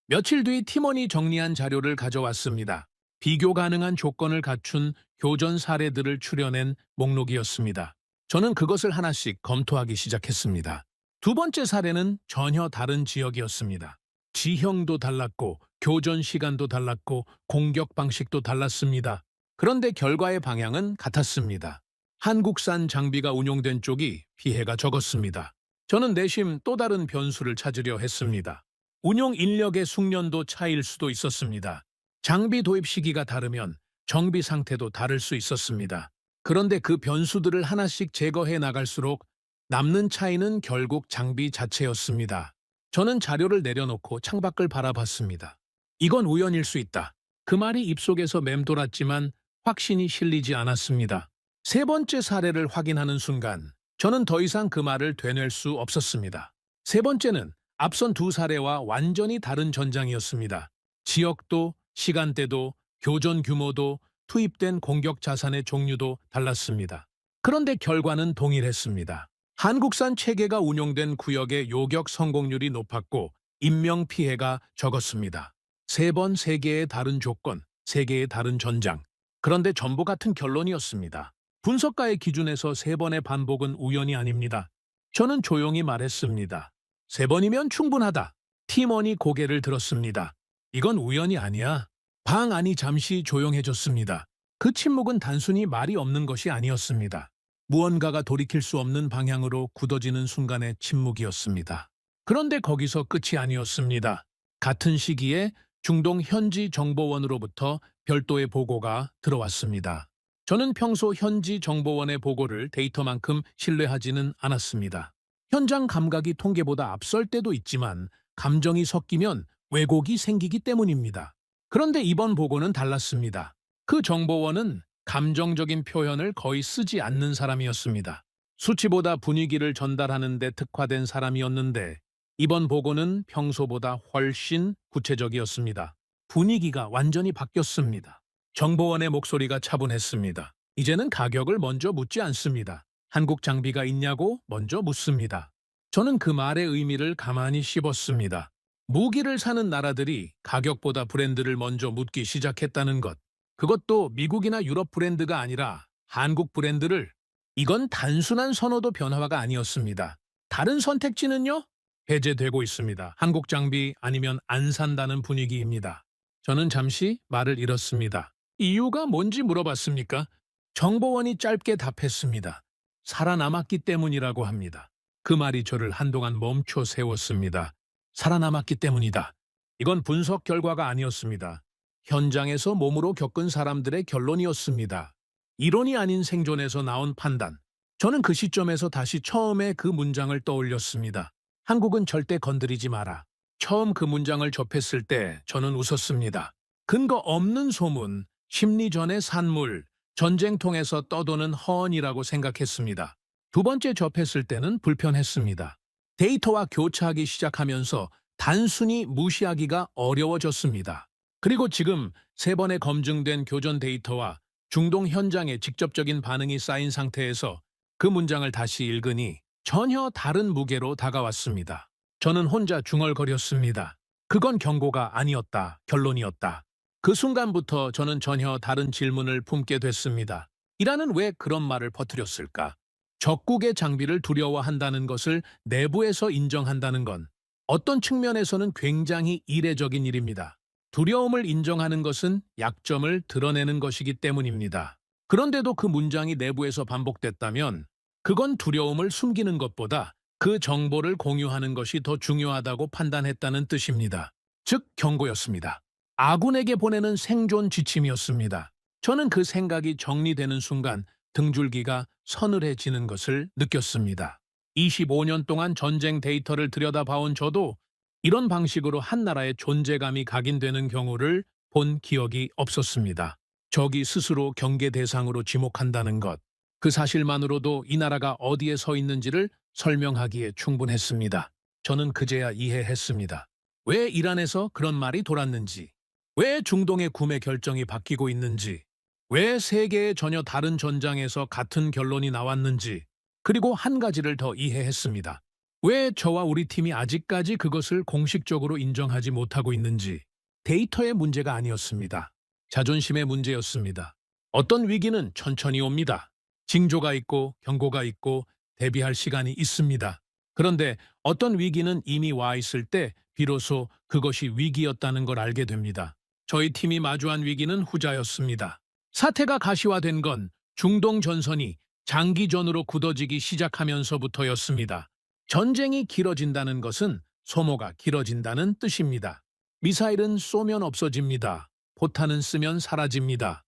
Speaker 1: 며칠 뒤 팀원이 정리한 자료를 가져왔습니다. 비교 가능한 조건을 갖춘 교전 사례들을 추려낸 목록이었습니다. 저는 그것을 하나씩 검토하기 시작했습니다. 두 번째 사례는 전혀 다른 지역이었습니다. 지형도 달랐고 교전 시간도 달랐고 공격 방식도 달랐습니다. 그런데 결과의 방향은 같았습니다. 한국산 장비가 운용된 쪽이 피해가 적었습니다. 저는 내심 또 다른 변수를 찾으려 했습니다. 운용 인력의 숙련도 차이일 수도 있었습니다. 장비 도입 시기가 다르면 정비 상태도 다를 수 있었습니다. 그런데 그 변수들을 하나씩 제거해 나갈수록 남는 차이는 결국 장비 자체였습니다. 저는 자료를 내려놓고 창밖을 바라봤습니다. 이건 우연일 수 있다. 그 말이 입속에서 맴돌았지만 확신이 실리지 않았습니다. 세 번째 사례를 확인하는 순간 저는 더 이상 그 말을 되뇌일 수 없었습니다. 세 번째는 앞선 두 사례와 완전히 다른 전장이었습니다. 지역도, 시간대도, 교전 규모도, 투입된 공격 자산의 종류도 달랐습니다. 그런데 결과는 동일했습니다. 한국산 체계가 운용된 구역의 요격 성공률이 높았고 인명 피해가 적었습니다. 세 번 세 개의 다른 조건, 세 개의 다른 전장. 그런데 전부 같은 결론이었습니다. 분석가의 기준에서 세 번의 반복은 우연이 아닙니다. 저는 조용히 말했습니다. 세 번이면 충분하다. 팀원이 고개를 들었습니다. 이건 우연이 아니야. 방 안이 잠시 조용해졌습니다. 그 침묵은 단순히 말이 없는 것이 아니었습니다. 무언가가 돌이킬 수 없는 방향으로 굳어지는 순간의 침묵이었습니다. 그런데 거기서 끝이 아니었습니다. 같은 시기에 중동 현지 정보원으로부터 별도의 보고가 들어왔습니다. 저는 평소 현지 정보원의 보고를 데이터만큼 신뢰하지는 않았습니다. 현장 감각이 통계보다 앞설 때도 있지만 감정이 섞이면 왜곡이 생기기 때문입니다. 그런데 이번 보고는 달랐습니다. 그 정보원은 감정적인 표현을 거의 쓰지 않는 사람이었습니다. 수치보다 분위기를 전달하는 데 특화된 사람이었는데 이번 보고는 평소보다 훨씬 구체적이었습니다. 분위기가 완전히 바뀌었습니다. 정보원의 목소리가 차분했습니다. 이제는 가격을 먼저 묻지 않습니다. 한국 장비가 있냐고 먼저 묻습니다. 저는 그 말의 의미를 가만히 씹었습니다. 무기를 사는 나라들이 가격보다 브랜드를 먼저 묻기 시작했다는 것. 그것도 미국이나 유럽 브랜드가 아니라 한국 브랜드를. 이건 단순한 선호도 변화가 아니었습니다. 다른 선택지는요? 배제되고 있습니다. 한국 장비 아니면 안 산다는 분위기입니다. 저는 잠시 말을 잃었습니다. 이유가 뭔지 물어봤습니까? 정보원이 짧게 답했습니다. 살아남았기 때문이라고 합니다. 그 말이 저를 한동안 멈춰 세웠습니다. 살아남았기 때문이다. 이건 분석 결과가 아니었습니다. 현장에서 몸으로 겪은 사람들의 결론이었습니다. 이론이 아닌 생존에서 나온 판단. 저는 그 시점에서 다시 처음에 그 문장을 떠올렸습니다. 한국은 절대 건드리지 마라. 처음 그 문장을 접했을 때 저는 웃었습니다. 근거 없는 소문, 심리전의 산물, 전쟁통에서 떠도는 허언이라고 생각했습니다. 두 번째 접했을 때는 불편했습니다. 데이터와 교차하기 시작하면서 단순히 무시하기가 어려워졌습니다. 그리고 지금 세 번의 검증된 교전 데이터와 중동 현장의 직접적인 반응이 쌓인 상태에서 그 문장을 다시 읽으니 전혀 다른 무게로 다가왔습니다. 저는 혼자 중얼거렸습니다. 그건 경고가 아니었다, 결론이었다. 그 순간부터 저는 전혀 다른 질문을 품게 됐습니다. 이란은 왜 그런 말을 퍼뜨렸을까? 적국의 장비를 두려워한다는 것을 내부에서 인정한다는 건 어떤 측면에서는 굉장히 이례적인 일입니다. 두려움을 인정하는 것은 약점을 드러내는 것이기 때문입니다. 그런데도 그 문장이 내부에서 반복됐다면 그건 두려움을 숨기는 것보다 그 정보를 공유하는 것이 더 중요하다고 판단했다는 뜻입니다. 즉 경고였습니다. 아군에게 보내는 생존 지침이었습니다. 저는 그 생각이 정리되는 순간 등줄기가 서늘해지는 것을 느꼈습니다. 25년 동안 전쟁 데이터를 들여다봐온 저도 이런 방식으로 한 나라의 존재감이 각인되는 경우를 본 기억이 없었습니다. 적이 스스로 경계 대상으로 지목한다는 것, 그 사실만으로도 이 나라가 어디에 서 있는지를 설명하기에 충분했습니다. 저는 그제야 이해했습니다. 왜 이란에서 그런 말이 돌았는지, 왜 중동의 구매 결정이 바뀌고 있는지, 왜 세계의 전혀 다른 전장에서 같은 결론이 나왔는지, 그리고 한 가지를 더 이해했습니다. 왜 저와 우리 팀이 아직까지 그것을 공식적으로 인정하지 못하고 있는지. 데이터의 문제가 아니었습니다. 자존심의 문제였습니다. 어떤 위기는 천천히 옵니다. 징조가 있고 경고가 있고 대비할 시간이 있습니다. 그런데 어떤 위기는 이미 와 있을 때 비로소 그것이 위기였다는 걸 알게 됩니다. 저희 팀이 마주한 위기는 후자였습니다. 사태가 가시화된 건 중동 전선이 장기전으로 굳어지기 시작하면서부터였습니다. 전쟁이 길어진다는 것은 소모가 길어진다는 뜻입니다. 미사일은 쏘면 없어집니다. 포탄은 쓰면 사라집니다.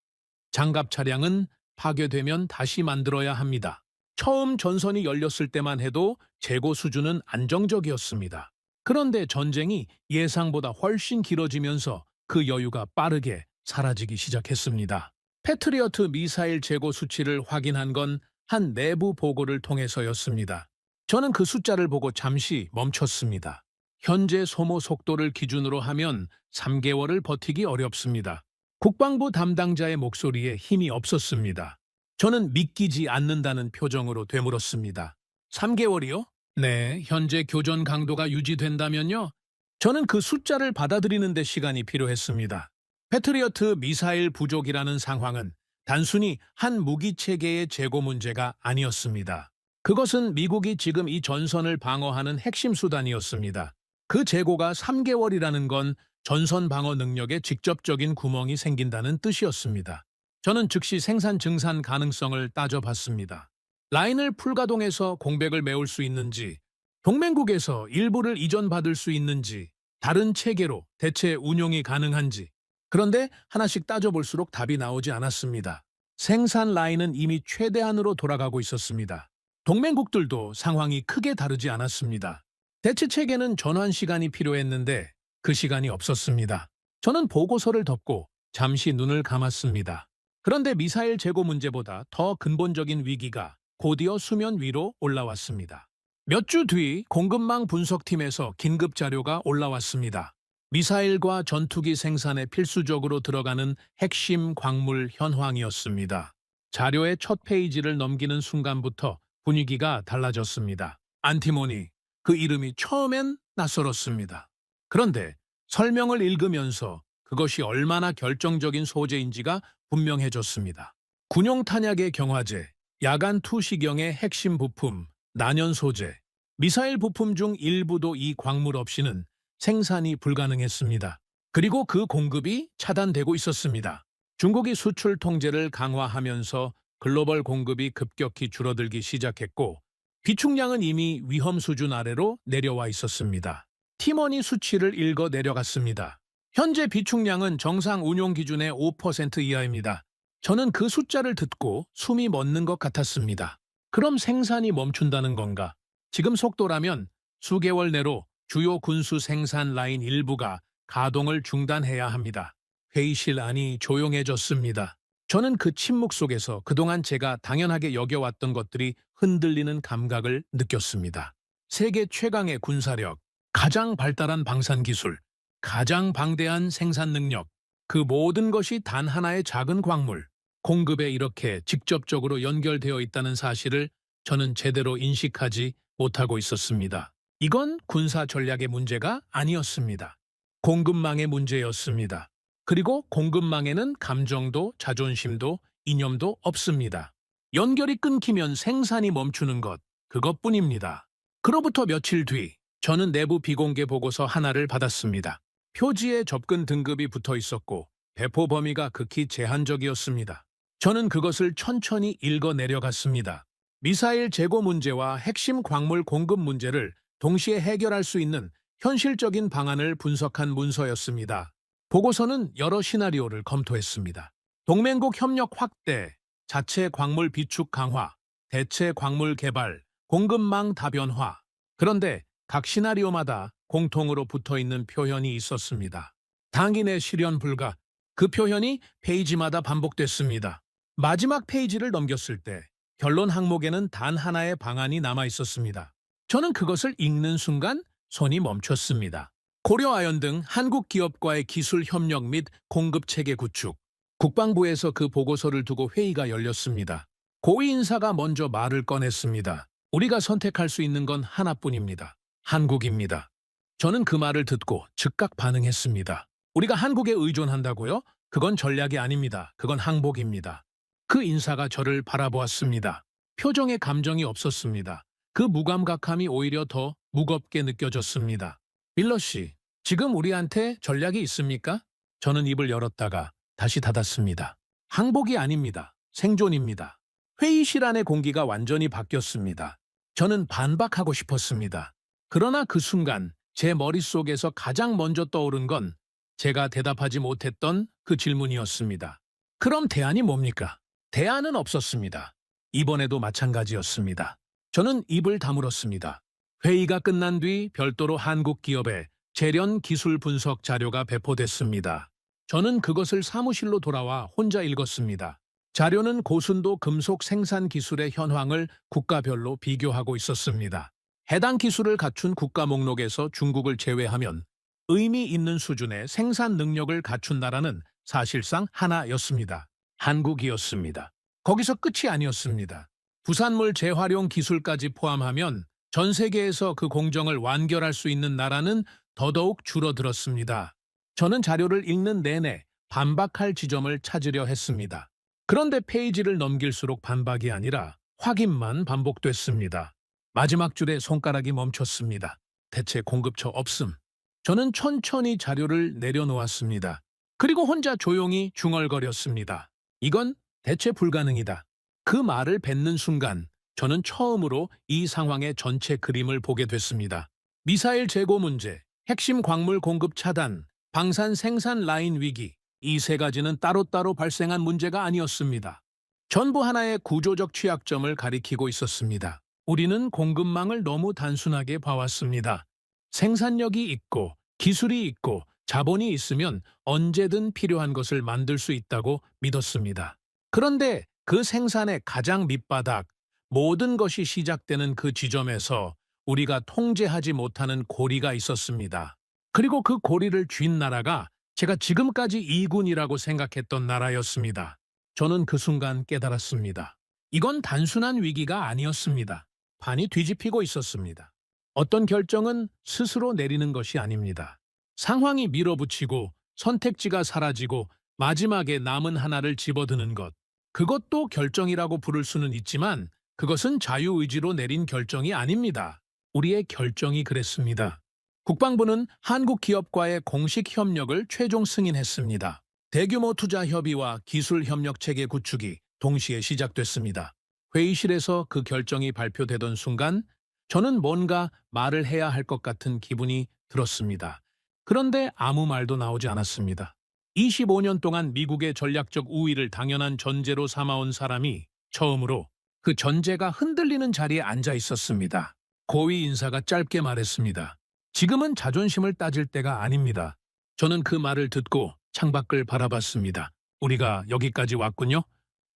Speaker 1: 장갑 차량은 파괴되면 다시 만들어야 합니다. 처음 전선이 열렸을 때만 해도 재고 수준은 안정적이었습니다. 그런데 전쟁이 예상보다 훨씬 길어지면서 그 여유가 빠르게 사라지기 시작했습니다. 패트리어트 미사일 재고 수치를 확인한 건 한 내부 보고를 통해서였습니다. 저는 그 숫자를 보고 잠시 멈췄습니다. 현재 소모 속도를 기준으로 하면 3개월을 버티기 어렵습니다. 국방부 담당자의 목소리에 힘이 없었습니다. 저는 믿기지 않는다는 표정으로 되물었습니다. 3개월이요? 네, 현재 교전 강도가 유지된다면요? 저는 그 숫자를 받아들이는 데 시간이 필요했습니다. 패트리어트 미사일 부족이라는 상황은 단순히 한 무기 체계의 재고 문제가 아니었습니다. 그것은 미국이 지금 이 전선을 방어하는 핵심 수단이었습니다. 그 재고가 3개월이라는 건 전선 방어 능력에 직접적인 구멍이 생긴다는 뜻이었습니다. 저는 즉시 생산 증산 가능성을 따져봤습니다. 라인을 풀가동해서 공백을 메울 수 있는지, 동맹국에서 일부를 이전받을 수 있는지, 다른 체계로 대체 운용이 가능한지. 그런데 하나씩 따져볼수록 답이 나오지 않았습니다. 생산 라인은 이미 최대한으로 돌아가고 있었습니다. 동맹국들도 상황이 크게 다르지 않았습니다. 대체 체계는 전환 시간이 필요했는데 그 시간이 없었습니다. 저는 보고서를 덮고 잠시 눈을 감았습니다. 그런데 미사일 재고 문제보다 더 근본적인 위기가 곧이어 수면 위로 올라왔습니다. 몇 주 뒤 공급망 분석팀에서 긴급 자료가 올라왔습니다. 미사일과 전투기 생산에 필수적으로 들어가는 핵심 광물 현황이었습니다. 자료의 첫 페이지를 넘기는 순간부터 분위기가 달라졌습니다. 안티모니, 그 이름이 처음엔 낯설었습니다. 그런데 설명을 읽으면서 그것이 얼마나 결정적인 소재인지가 분명해졌습니다. 군용 탄약의 경화제, 야간 투시경의 핵심 부품, 난연 소재, 미사일 부품 중 일부도 이 광물 없이는 생산이 불가능했습니다. 그리고 그 공급이 차단되고 있었습니다. 중국이 수출 통제를 강화하면서 글로벌 공급이 급격히 줄어들기 시작했고 비축량은 이미 위험 수준 아래로 내려와 있었습니다. 팀원이 수치를 읽어 내려갔습니다. 현재 비축량은 정상 운용 기준의 5% 이하입니다. 저는 그 숫자를 듣고 숨이 멎는 것 같았습니다. 그럼 생산이 멈춘다는 건가? 지금 속도라면 수개월 내로 주요 군수 생산 라인 일부가 가동을 중단해야 합니다. 회의실 안이 조용해졌습니다. 저는 그 침묵 속에서 그동안 제가 당연하게 여겨왔던 것들이 흔들리는 감각을 느꼈습니다. 세계 최강의 군사력, 가장 발달한 방산기술, 가장 방대한 생산 능력, 그 모든 것이 단 하나의 작은 광물, 공급에 이렇게 직접적으로 연결되어 있다는 사실을 저는 제대로 인식하지 못하고 있었습니다. 이건 군사 전략의 문제가 아니었습니다. 공급망의 문제였습니다. 그리고 공급망에는 감정도 자존심도 이념도 없습니다. 연결이 끊기면 생산이 멈추는 것, 그것뿐입니다. 그로부터 며칠 뒤 저는 내부 비공개 보고서 하나를 받았습니다. 표지에 접근 등급이 붙어 있었고 배포 범위가 극히 제한적이었습니다. 저는 그것을 천천히 읽어 내려갔습니다. 미사일 재고 문제와 핵심 광물 공급 문제를 동시에 해결할 수 있는 현실적인 방안을 분석한 문서였습니다. 보고서는 여러 시나리오를 검토했습니다. 동맹국 협력 확대, 자체 광물 비축 강화, 대체 광물 개발, 공급망 다변화. 그런데 각 시나리오마다 공통으로 붙어 있는 표현이 있었습니다. 단기 내 실현 불가. 그 표현이 페이지마다 반복됐습니다. 마지막 페이지를 넘겼을 때 결론 항목에는 단 하나의 방안이 남아 있었습니다. 저는 그것을 읽는 순간 손이 멈췄습니다. 고려아연 등 한국 기업과의 기술 협력 및 공급 체계 구축. 국방부에서 그 보고서를 두고 회의가 열렸습니다. 고위 인사가 먼저 말을 꺼냈습니다. 우리가 선택할 수 있는 건 하나뿐입니다. 한국입니다. 저는 그 말을 듣고 즉각 반응했습니다. 우리가 한국에 의존한다고요? 그건 전략이 아닙니다. 그건 항복입니다. 그 인사가 저를 바라보았습니다. 표정에 감정이 없었습니다. 그 무감각함이 오히려 더 무겁게 느껴졌습니다. 밀러 씨, 지금 우리한테 전략이 있습니까? 저는 입을 열었다가 다시 닫았습니다. 항복이 아닙니다. 생존입니다. 회의실 안의 공기가 완전히 바뀌었습니다. 저는 반박하고 싶었습니다. 그러나 그 순간 제 머릿속에서 가장 먼저 떠오른 건 제가 대답하지 못했던 그 질문이었습니다. 그럼 대안이 뭡니까? 대안은 없었습니다. 이번에도 마찬가지였습니다. 저는 입을 다물었습니다. 회의가 끝난 뒤 별도로 한국 기업에 재련 기술 분석 자료가 배포됐습니다. 저는 그것을 사무실로 돌아와 혼자 읽었습니다. 자료는 고순도 금속 생산 기술의 현황을 국가별로 비교하고 있었습니다. 해당 기술을 갖춘 국가 목록에서 중국을 제외하면 의미 있는 수준의 생산 능력을 갖춘 나라는 사실상 하나였습니다. 한국이었습니다. 거기서 끝이 아니었습니다. 부산물 재활용 기술까지 포함하면 전 세계에서 그 공정을 완결할 수 있는 나라는 더더욱 줄어들었습니다. 저는 자료를 읽는 내내 반박할 지점을 찾으려 했습니다. 그런데 페이지를 넘길수록 반박이 아니라 확인만 반복됐습니다. 마지막 줄에 손가락이 멈췄습니다. 대체 공급처 없음. 저는 천천히 자료를 내려놓았습니다. 그리고 혼자 조용히 중얼거렸습니다. 이건 대체 불가능이다. 그 말을 뱉는 순간 저는 처음으로 이 상황의 전체 그림을 보게 됐습니다. 미사일 재고 문제, 핵심 광물 공급 차단, 방산 생산 라인 위기, 이 세 가지는 따로따로 발생한 문제가 아니었습니다. 전부 하나의 구조적 취약점을 가리키고 있었습니다. 우리는 공급망을 너무 단순하게 봐왔습니다. 생산력이 있고 기술이 있고 자본이 있으면 언제든 필요한 것을 만들 수 있다고 믿었습니다. 그런데 그 생산의 가장 밑바닥, 모든 것이 시작되는 그 지점에서 우리가 통제하지 못하는 고리가 있었습니다. 그리고 그 고리를 쥔 나라가 제가 지금까지 이군이라고 생각했던 나라였습니다. 저는 그 순간 깨달았습니다. 이건 단순한 위기가 아니었습니다. 판이 뒤집히고 있었습니다. 어떤 결정은 스스로 내리는 것이 아닙니다. 상황이 밀어붙이고 선택지가 사라지고 마지막에 남은 하나를 집어드는 것. 그것도 결정이라고 부를 수는 있지만 그것은 자유의지로 내린 결정이 아닙니다. 우리의 결정이 그랬습니다. 국방부는 한국 기업과의 공식 협력을 최종 승인했습니다. 대규모 투자 협의와 기술 협력 체계 구축이 동시에 시작됐습니다. 회의실에서 그 결정이 발표되던 순간 저는 뭔가 말을 해야 할 것 같은 기분이 들었습니다. 그런데 아무 말도 나오지 않았습니다. 25년 동안 미국의 전략적 우위를 당연한 전제로 삼아온 사람이 처음으로 그 전제가 흔들리는 자리에 앉아 있었습니다. 고위 인사가 짧게 말했습니다. 지금은 자존심을 따질 때가 아닙니다. 저는 그 말을 듣고 창밖을 바라봤습니다. 우리가 여기까지 왔군요.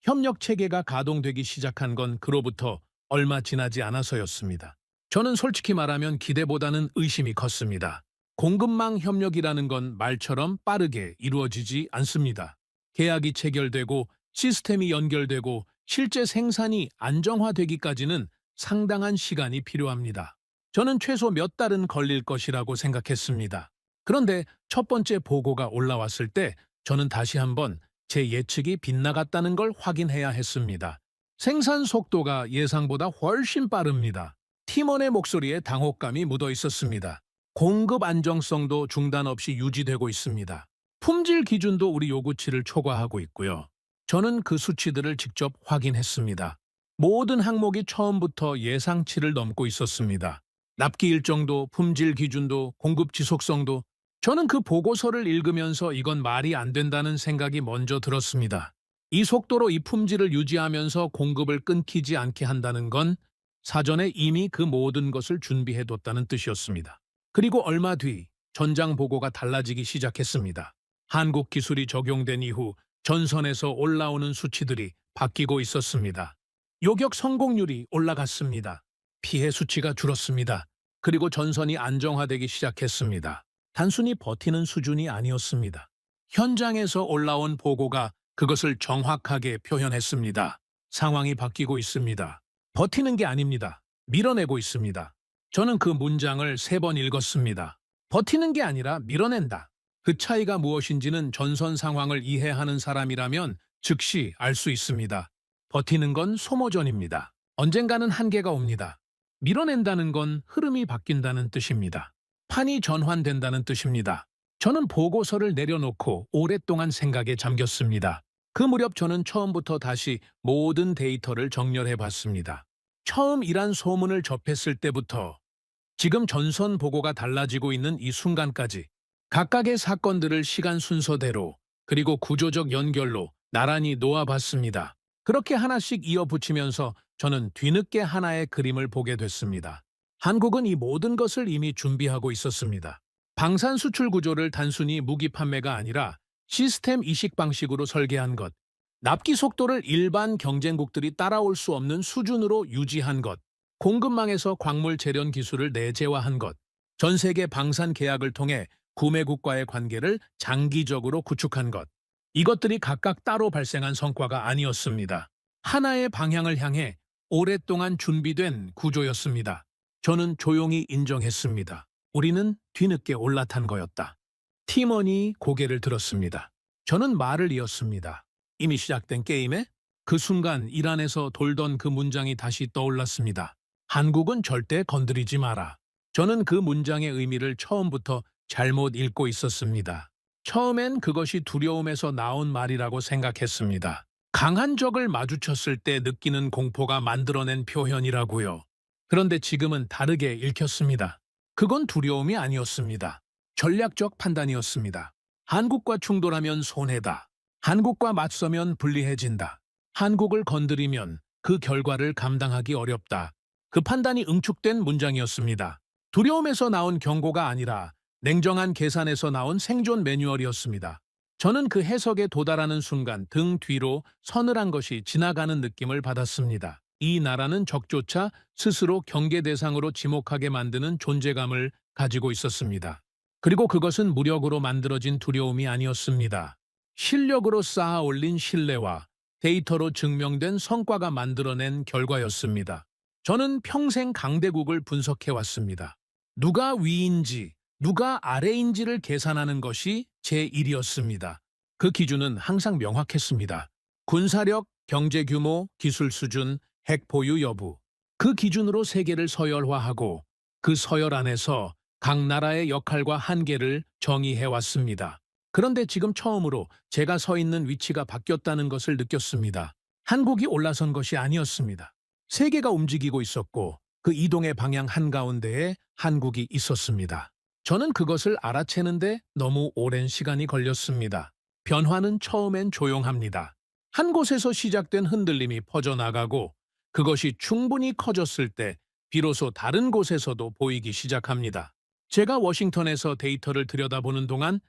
Speaker 1: 협력 체계가 가동되기 시작한 건 그로부터 얼마 지나지 않아서였습니다. 저는 솔직히 말하면 기대보다는 의심이 컸습니다. 공급망 협력이라는 건 말처럼 빠르게 이루어지지 않습니다. 계약이 체결되고 시스템이 연결되고 실제 생산이 안정화되기까지는 상당한 시간이 필요합니다. 저는 최소 몇 달은 걸릴 것이라고 생각했습니다. 그런데 첫 번째 보고가 올라왔을 때 저는 다시 한번 제 예측이 빗나갔다는 걸 확인해야 했습니다. 생산 속도가 예상보다 훨씬 빠릅니다. 팀원의 목소리에 당혹감이 묻어 있었습니다. 공급 안정성도 중단 없이 유지되고 있습니다. 품질 기준도 우리 요구치를 초과하고 있고요. 저는 그 수치들을 직접 확인했습니다. 모든 항목이 처음부터 예상치를 넘고 있었습니다. 납기 일정도, 품질 기준도, 공급 지속성도. 저는 그 보고서를 읽으면서 이건 말이 안 된다는 생각이 먼저 들었습니다. 이 속도로 이 품질을 유지하면서 공급을 끊기지 않게 한다는 건 사전에 이미 그 모든 것을 준비해뒀다는 뜻이었습니다. 그리고 얼마 뒤 전장 보고가 달라지기 시작했습니다. 한국 기술이 적용된 이후 전선에서 올라오는 수치들이 바뀌고 있었습니다. 요격 성공률이 올라갔습니다. 피해 수치가 줄었습니다. 그리고 전선이 안정화되기 시작했습니다. 단순히 버티는 수준이 아니었습니다. 현장에서 올라온 보고가 그것을 정확하게 표현했습니다. 상황이 바뀌고 있습니다. 버티는 게 아닙니다. 밀어내고 있습니다. 저는 그 문장을 3번 읽었습니다. 버티는 게 아니라 밀어낸다. 그 차이가 무엇인지는 전선 상황을 이해하는 사람이라면 즉시 알 수 있습니다. 버티는 건 소모전입니다. 언젠가는 한계가 옵니다. 밀어낸다는 건 흐름이 바뀐다는 뜻입니다. 판이 전환된다는 뜻입니다. 저는 보고서를 내려놓고 오랫동안 생각에 잠겼습니다. 그 무렵 저는 처음부터 다시 모든 데이터를 정렬해 봤습니다. 처음 이란 소문을 접했을 때부터 지금 전선 보고가 달라지고 있는 이 순간까지 각각의 사건들을 시간 순서대로 그리고 구조적 연결로 나란히 놓아봤습니다. 그렇게 하나씩 이어붙이면서 저는 뒤늦게 하나의 그림을 보게 됐습니다. 한국은 이 모든 것을 이미 준비하고 있었습니다. 방산 수출 구조를 단순히 무기 판매가 아니라 시스템 이식 방식으로 설계한 것, 납기 속도를 일반 경쟁국들이 따라올 수 없는 수준으로 유지한 것, 공급망에서 광물 재련 기술을 내재화한 것, 전 세계 방산 계약을 통해 구매국과의 관계를 장기적으로 구축한 것, 이것들이 각각 따로 발생한 성과가 아니었습니다. 하나의 방향을 향해 오랫동안 준비된 구조였습니다. 저는 조용히 인정했습니다. 우리는 뒤늦게 올라탄 거였다. 팀원이 고개를 들었습니다. 저는 말을 이었습니다. 이미 시작된 게임에? 그 순간 이란에서 돌던 그 문장이 다시 떠올랐습니다. 한국은 절대 건드리지 마라. 저는 그 문장의 의미를 처음부터 잘못 읽고 있었습니다. 처음엔 그것이 두려움에서 나온 말이라고 생각했습니다. 강한 적을 마주쳤을 때 느끼는 공포가 만들어낸 표현이라고요. 그런데 지금은 다르게 읽혔습니다. 그건 두려움이 아니었습니다. 전략적 판단이었습니다. 한국과 충돌하면 손해다. 한국과 맞서면 불리해진다. 한국을 건드리면 그 결과를 감당하기 어렵다. 그 판단이 응축된 문장이었습니다. 두려움에서 나온 경고가 아니라 냉정한 계산에서 나온 생존 매뉴얼이었습니다. 저는 그 해석에 도달하는 순간 등 뒤로 서늘한 것이 지나가는 느낌을 받았습니다. 이 나라는 적조차 스스로 경계 대상으로 지목하게 만드는 존재감을 가지고 있었습니다. 그리고 그것은 무력으로 만들어진 두려움이 아니었습니다. 실력으로 쌓아 올린 신뢰와 데이터로 증명된 성과가 만들어낸 결과였습니다. 저는 평생 강대국을 분석해왔습니다. 누가 위인지, 누가 아래인지를 계산하는 것이 제 일이었습니다. 그 기준은 항상 명확했습니다. 군사력, 경제 규모, 기술 수준, 핵 보유 여부. 그 기준으로 세계를 서열화하고 그 서열 안에서 각 나라의 역할과 한계를 정의해왔습니다. 그런데 지금 처음으로 제가 서 있는 위치가 바뀌었다는 것을 느꼈습니다. 한국이 올라선 것이 아니었습니다. 세계가 움직이고 있었고 그 이동의 방향 한가운데에 한국이 있었습니다. 저는 그것을 알아채는데 너무 오랜 시간이 걸렸습니다. 변화는 처음엔 조용합니다. 한 곳에서 시작된 흔들림이 퍼져나가고 그것이 충분히 커졌을 때 비로소 다른 곳에서도 보이기 시작합니다. 제가 워싱턴에서 데이터를 들여다보는 동안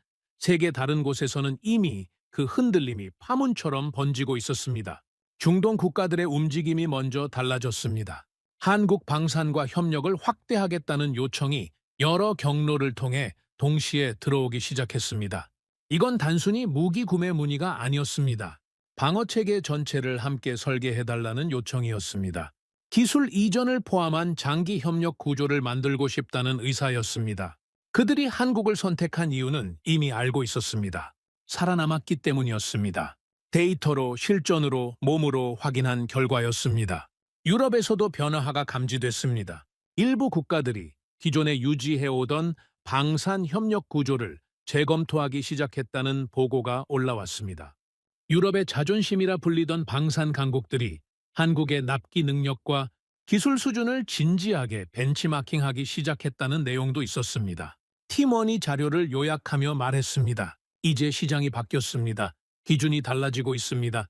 Speaker 1: 세계 다른 곳에서는 이미 그 흔들림이 파문처럼 번지고 있었습니다. 중동 국가들의 움직임이 먼저 달라졌습니다. 한국 방산과 협력을 확대하겠다는 요청이 여러 경로를 통해 동시에 들어오기 시작했습니다. 이건 단순히 무기 구매 문의가 아니었습니다. 방어체계 전체를 함께 설계해달라는 요청이었습니다. 기술 이전을 포함한 장기 협력 구조를 만들고 싶다는 의사였습니다. 그들이 한국을 선택한 이유는 이미 알고 있었습니다. 살아남았기 때문이었습니다. 데이터로, 실전으로, 몸으로 확인한 결과였습니다. 유럽에서도 변화가 감지됐습니다. 일부 국가들이 기존에 유지해오던 방산 협력 구조를 재검토하기 시작했다는 보고가 올라왔습니다. 유럽의 자존심이라 불리던 방산 강국들이 한국의 납기 능력과 기술 수준을 진지하게 벤치마킹하기 시작했다는 내용도 있었습니다. 팀원이 자료를 요약하며 말했습니다. 이제 시장이 바뀌었습니다. 기준이 달라지고 있습니다.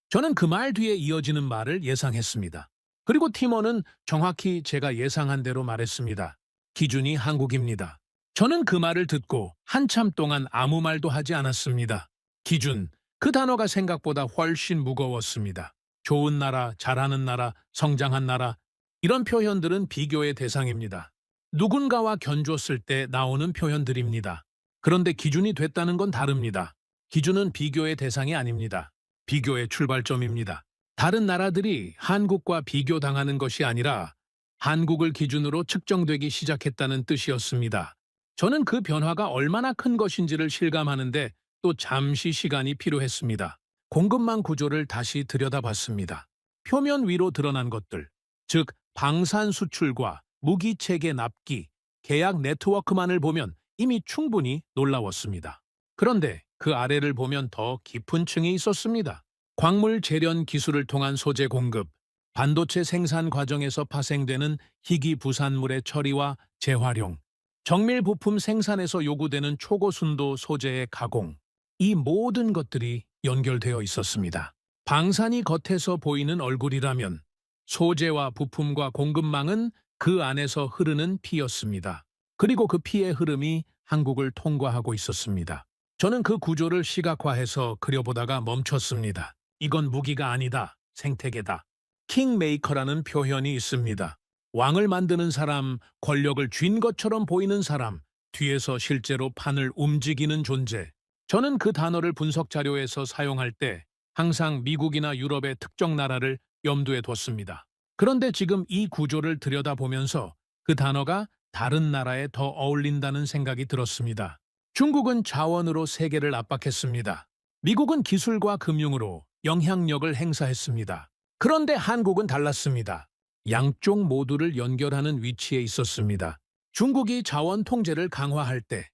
Speaker 1: 저는 그 말 뒤에 이어지는 말을 예상했습니다. 그리고 팀원은 정확히 제가 예상한 대로 말했습니다. 기준이 한국입니다. 저는 그 말을 듣고 한참 동안 아무 말도 하지 않았습니다. 기준, 그 단어가 생각보다 훨씬 무거웠습니다. 좋은 나라, 잘하는 나라, 성장한 나라, 이런 표현들은 비교의 대상입니다. 누군가와 견줬을 때 나오는 표현들입니다. 그런데 기준이 됐다는 건 다릅니다. 기준은 비교의 대상이 아닙니다. 비교의 출발점입니다. 다른 나라들이 한국과 비교당하는 것이 아니라 한국을 기준으로 측정되기 시작했다는 뜻이었습니다. 저는 그 변화가 얼마나 큰 것인지를 실감하는데 또 잠시 시간이 필요했습니다. 공급망 구조를 다시 들여다봤습니다. 표면 위로 드러난 것들, 즉 방산 수출과 무기 체계 납기, 계약 네트워크만을 보면 이미 충분히 놀라웠습니다. 그런데 그 아래를 보면 더 깊은 층이 있었습니다. 광물 재련 기술을 통한 소재 공급, 반도체 생산 과정에서 파생되는 희귀 부산물의 처리와 재활용, 정밀 부품 생산에서 요구되는 초고순도 소재의 가공, 이 모든 것들이 연결되어 있었습니다. 방산이 겉에서 보이는 얼굴이라면 소재와 부품과 공급망은 그 안에서 흐르는 피였습니다. 그리고 그 피의 흐름이 한국을 통과하고 있었습니다. 저는 그 구조를 시각화해서 그려보다가 멈췄습니다. 이건 무기가 아니다, 생태계다. 킹메이커라는 표현이 있습니다. 왕을 만드는 사람, 권력을 쥔 것처럼 보이는 사람, 뒤에서 실제로 판을 움직이는 존재. 저는 그 단어를 분석 자료에서 사용할 때 항상 미국이나 유럽의 특정 나라를 염두에 뒀습니다. 그런데 지금 이 구조를 들여다보면서 그 단어가 다른 나라에 더 어울린다는 생각이 들었습니다. 중국은 자원으로 세계를 압박했습니다. 미국은 기술과 금융으로 영향력을 행사했습니다. 그런데 한국은 달랐습니다. 양쪽 모두를 연결하는 위치에 있었습니다. 중국이 자원 통제를 강화할 때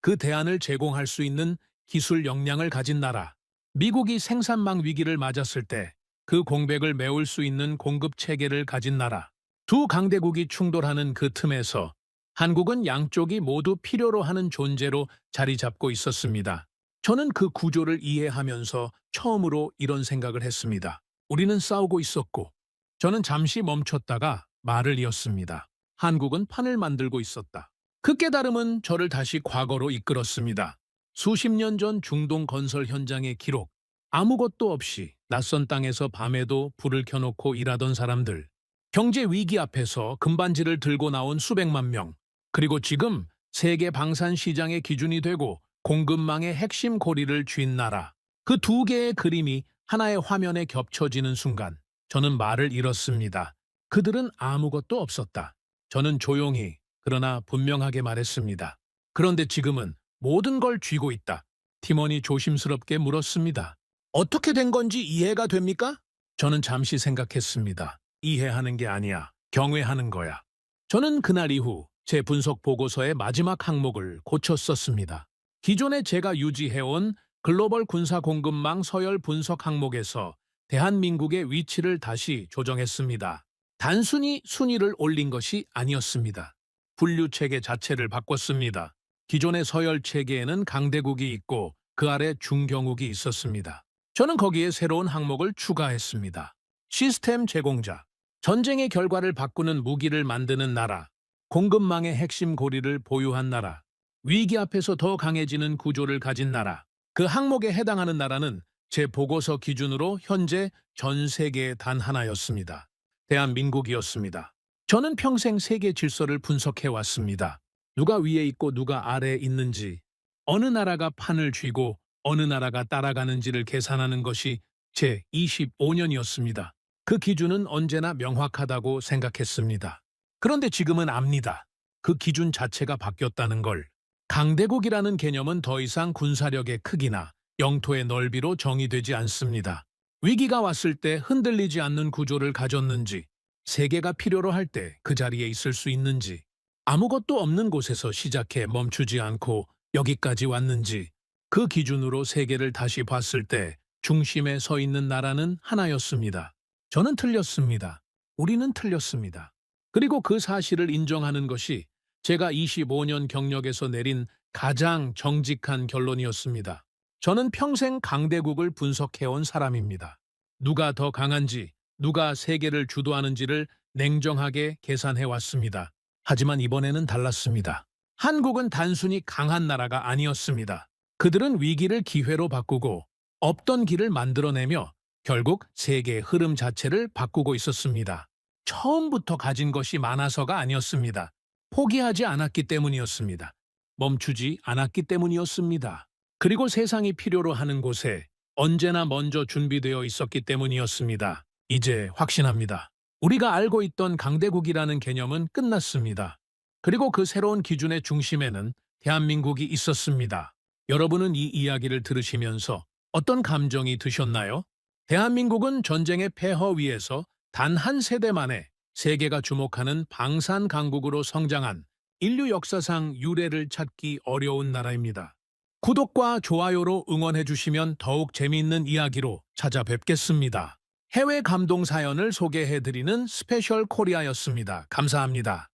Speaker 1: 그 대안을 제공할 수 있는 기술 역량을 가진 나라, 미국이 생산망 위기를 맞았을 때 그 공백을 메울 수 있는 공급 체계를 가진 나라, 두 강대국이 충돌하는 그 틈에서 한국은 양쪽이 모두 필요로 하는 존재로 자리 잡고 있었습니다. 저는 그 구조를 이해하면서 처음으로 이런 생각을 했습니다. 우리는 싸우고 있었고, 저는 잠시 멈췄다가 말을 이었습니다. 한국은 판을 만들고 있었다. 그 깨달음은 저를 다시 과거로 이끌었습니다. 수십 년 전 중동 건설 현장의 기록, 아무것도 없이 낯선 땅에서 밤에도 불을 켜놓고 일하던 사람들, 경제 위기 앞에서 금반지를 들고 나온 수백만 명, 그리고 지금 세계 방산 시장의 기준이 되고 공급망의 핵심 고리를 쥔 나라, 그 두 개의 그림이 하나의 화면에 겹쳐지는 순간 저는 말을 잃었습니다. 그들은 아무것도 없었다. 저는 조용히 그러나 분명하게 말했습니다. 그런데 지금은 모든 걸 쥐고 있다. 팀원이 조심스럽게 물었습니다. 어떻게 된 건지 이해가 됩니까? 저는 잠시 생각했습니다. 이해하는 게 아니야. 경외하는 거야. 저는 그날 이후 제 분석 보고서의 마지막 항목을 고쳐 썼습니다. 기존에 제가 유지해온 글로벌 군사 공급망 서열 분석 항목에서 대한민국의 위치를 다시 조정했습니다. 단순히 순위를 올린 것이 아니었습니다. 분류 체계 자체를 바꿨습니다. 기존의 서열 체계에는 강대국이 있고 그 아래 중경국이 있었습니다. 저는 거기에 새로운 항목을 추가했습니다. 시스템 제공자, 전쟁의 결과를 바꾸는 무기를 만드는 나라, 공급망의 핵심 고리를 보유한 나라, 위기 앞에서 더 강해지는 구조를 가진 나라. 그 항목에 해당하는 나라는 제 보고서 기준으로 현재 전 세계에 단 하나였습니다. 대한민국이었습니다. 저는 평생 세계 질서를 분석해 왔습니다. 누가 위에 있고 누가 아래에 있는지, 어느 나라가 판을 쥐고 어느 나라가 따라가는지를 계산하는 것이 제 25년이었습니다. 그 기준은 언제나 명확하다고 생각했습니다. 그런데 지금은 압니다. 그 기준 자체가 바뀌었다는 걸. 강대국이라는 개념은 더 이상 군사력의 크기나 영토의 넓이로 정의되지 않습니다. 위기가 왔을 때 흔들리지 않는 구조를 가졌는지, 세계가 필요로 할 때 그 자리에 있을 수 있는지, 아무것도 없는 곳에서 시작해 멈추지 않고 여기까지 왔는지, 그 기준으로 세계를 다시 봤을 때 중심에 서 있는 나라는 하나였습니다. 저는 틀렸습니다. 우리는 틀렸습니다. 그리고 그 사실을 인정하는 것이 제가 25년 경력에서 내린 가장 정직한 결론이었습니다. 저는 평생 강대국을 분석해온 사람입니다. 누가 더 강한지, 누가 세계를 주도하는지를 냉정하게 계산해왔습니다. 하지만 이번에는 달랐습니다. 한국은 단순히 강한 나라가 아니었습니다. 그들은 위기를 기회로 바꾸고 없던 길을 만들어내며 결국 세계의 흐름 자체를 바꾸고 있었습니다. 처음부터 가진 것이 많아서가 아니었습니다. 포기하지 않았기 때문이었습니다. 멈추지 않았기 때문이었습니다. 그리고 세상이 필요로 하는 곳에 언제나 먼저 준비되어 있었기 때문이었습니다. 이제 확신합니다. 우리가 알고 있던 강대국이라는 개념은 끝났습니다. 그리고 그 새로운 기준의 중심에는 대한민국이 있었습니다. 여러분은 이 이야기를 들으시면서 어떤 감정이 드셨나요? 대한민국은 전쟁의 폐허 위에서 단 한 세대 만에 세계가 주목하는 방산 강국으로 성장한 인류 역사상 유례를 찾기 어려운 나라입니다. 구독과 좋아요로 응원해 주시면 더욱 재미있는 이야기로 찾아뵙겠습니다. 해외 감동 사연을 소개해 드리는 스페셜 코리아였습니다. 감사합니다.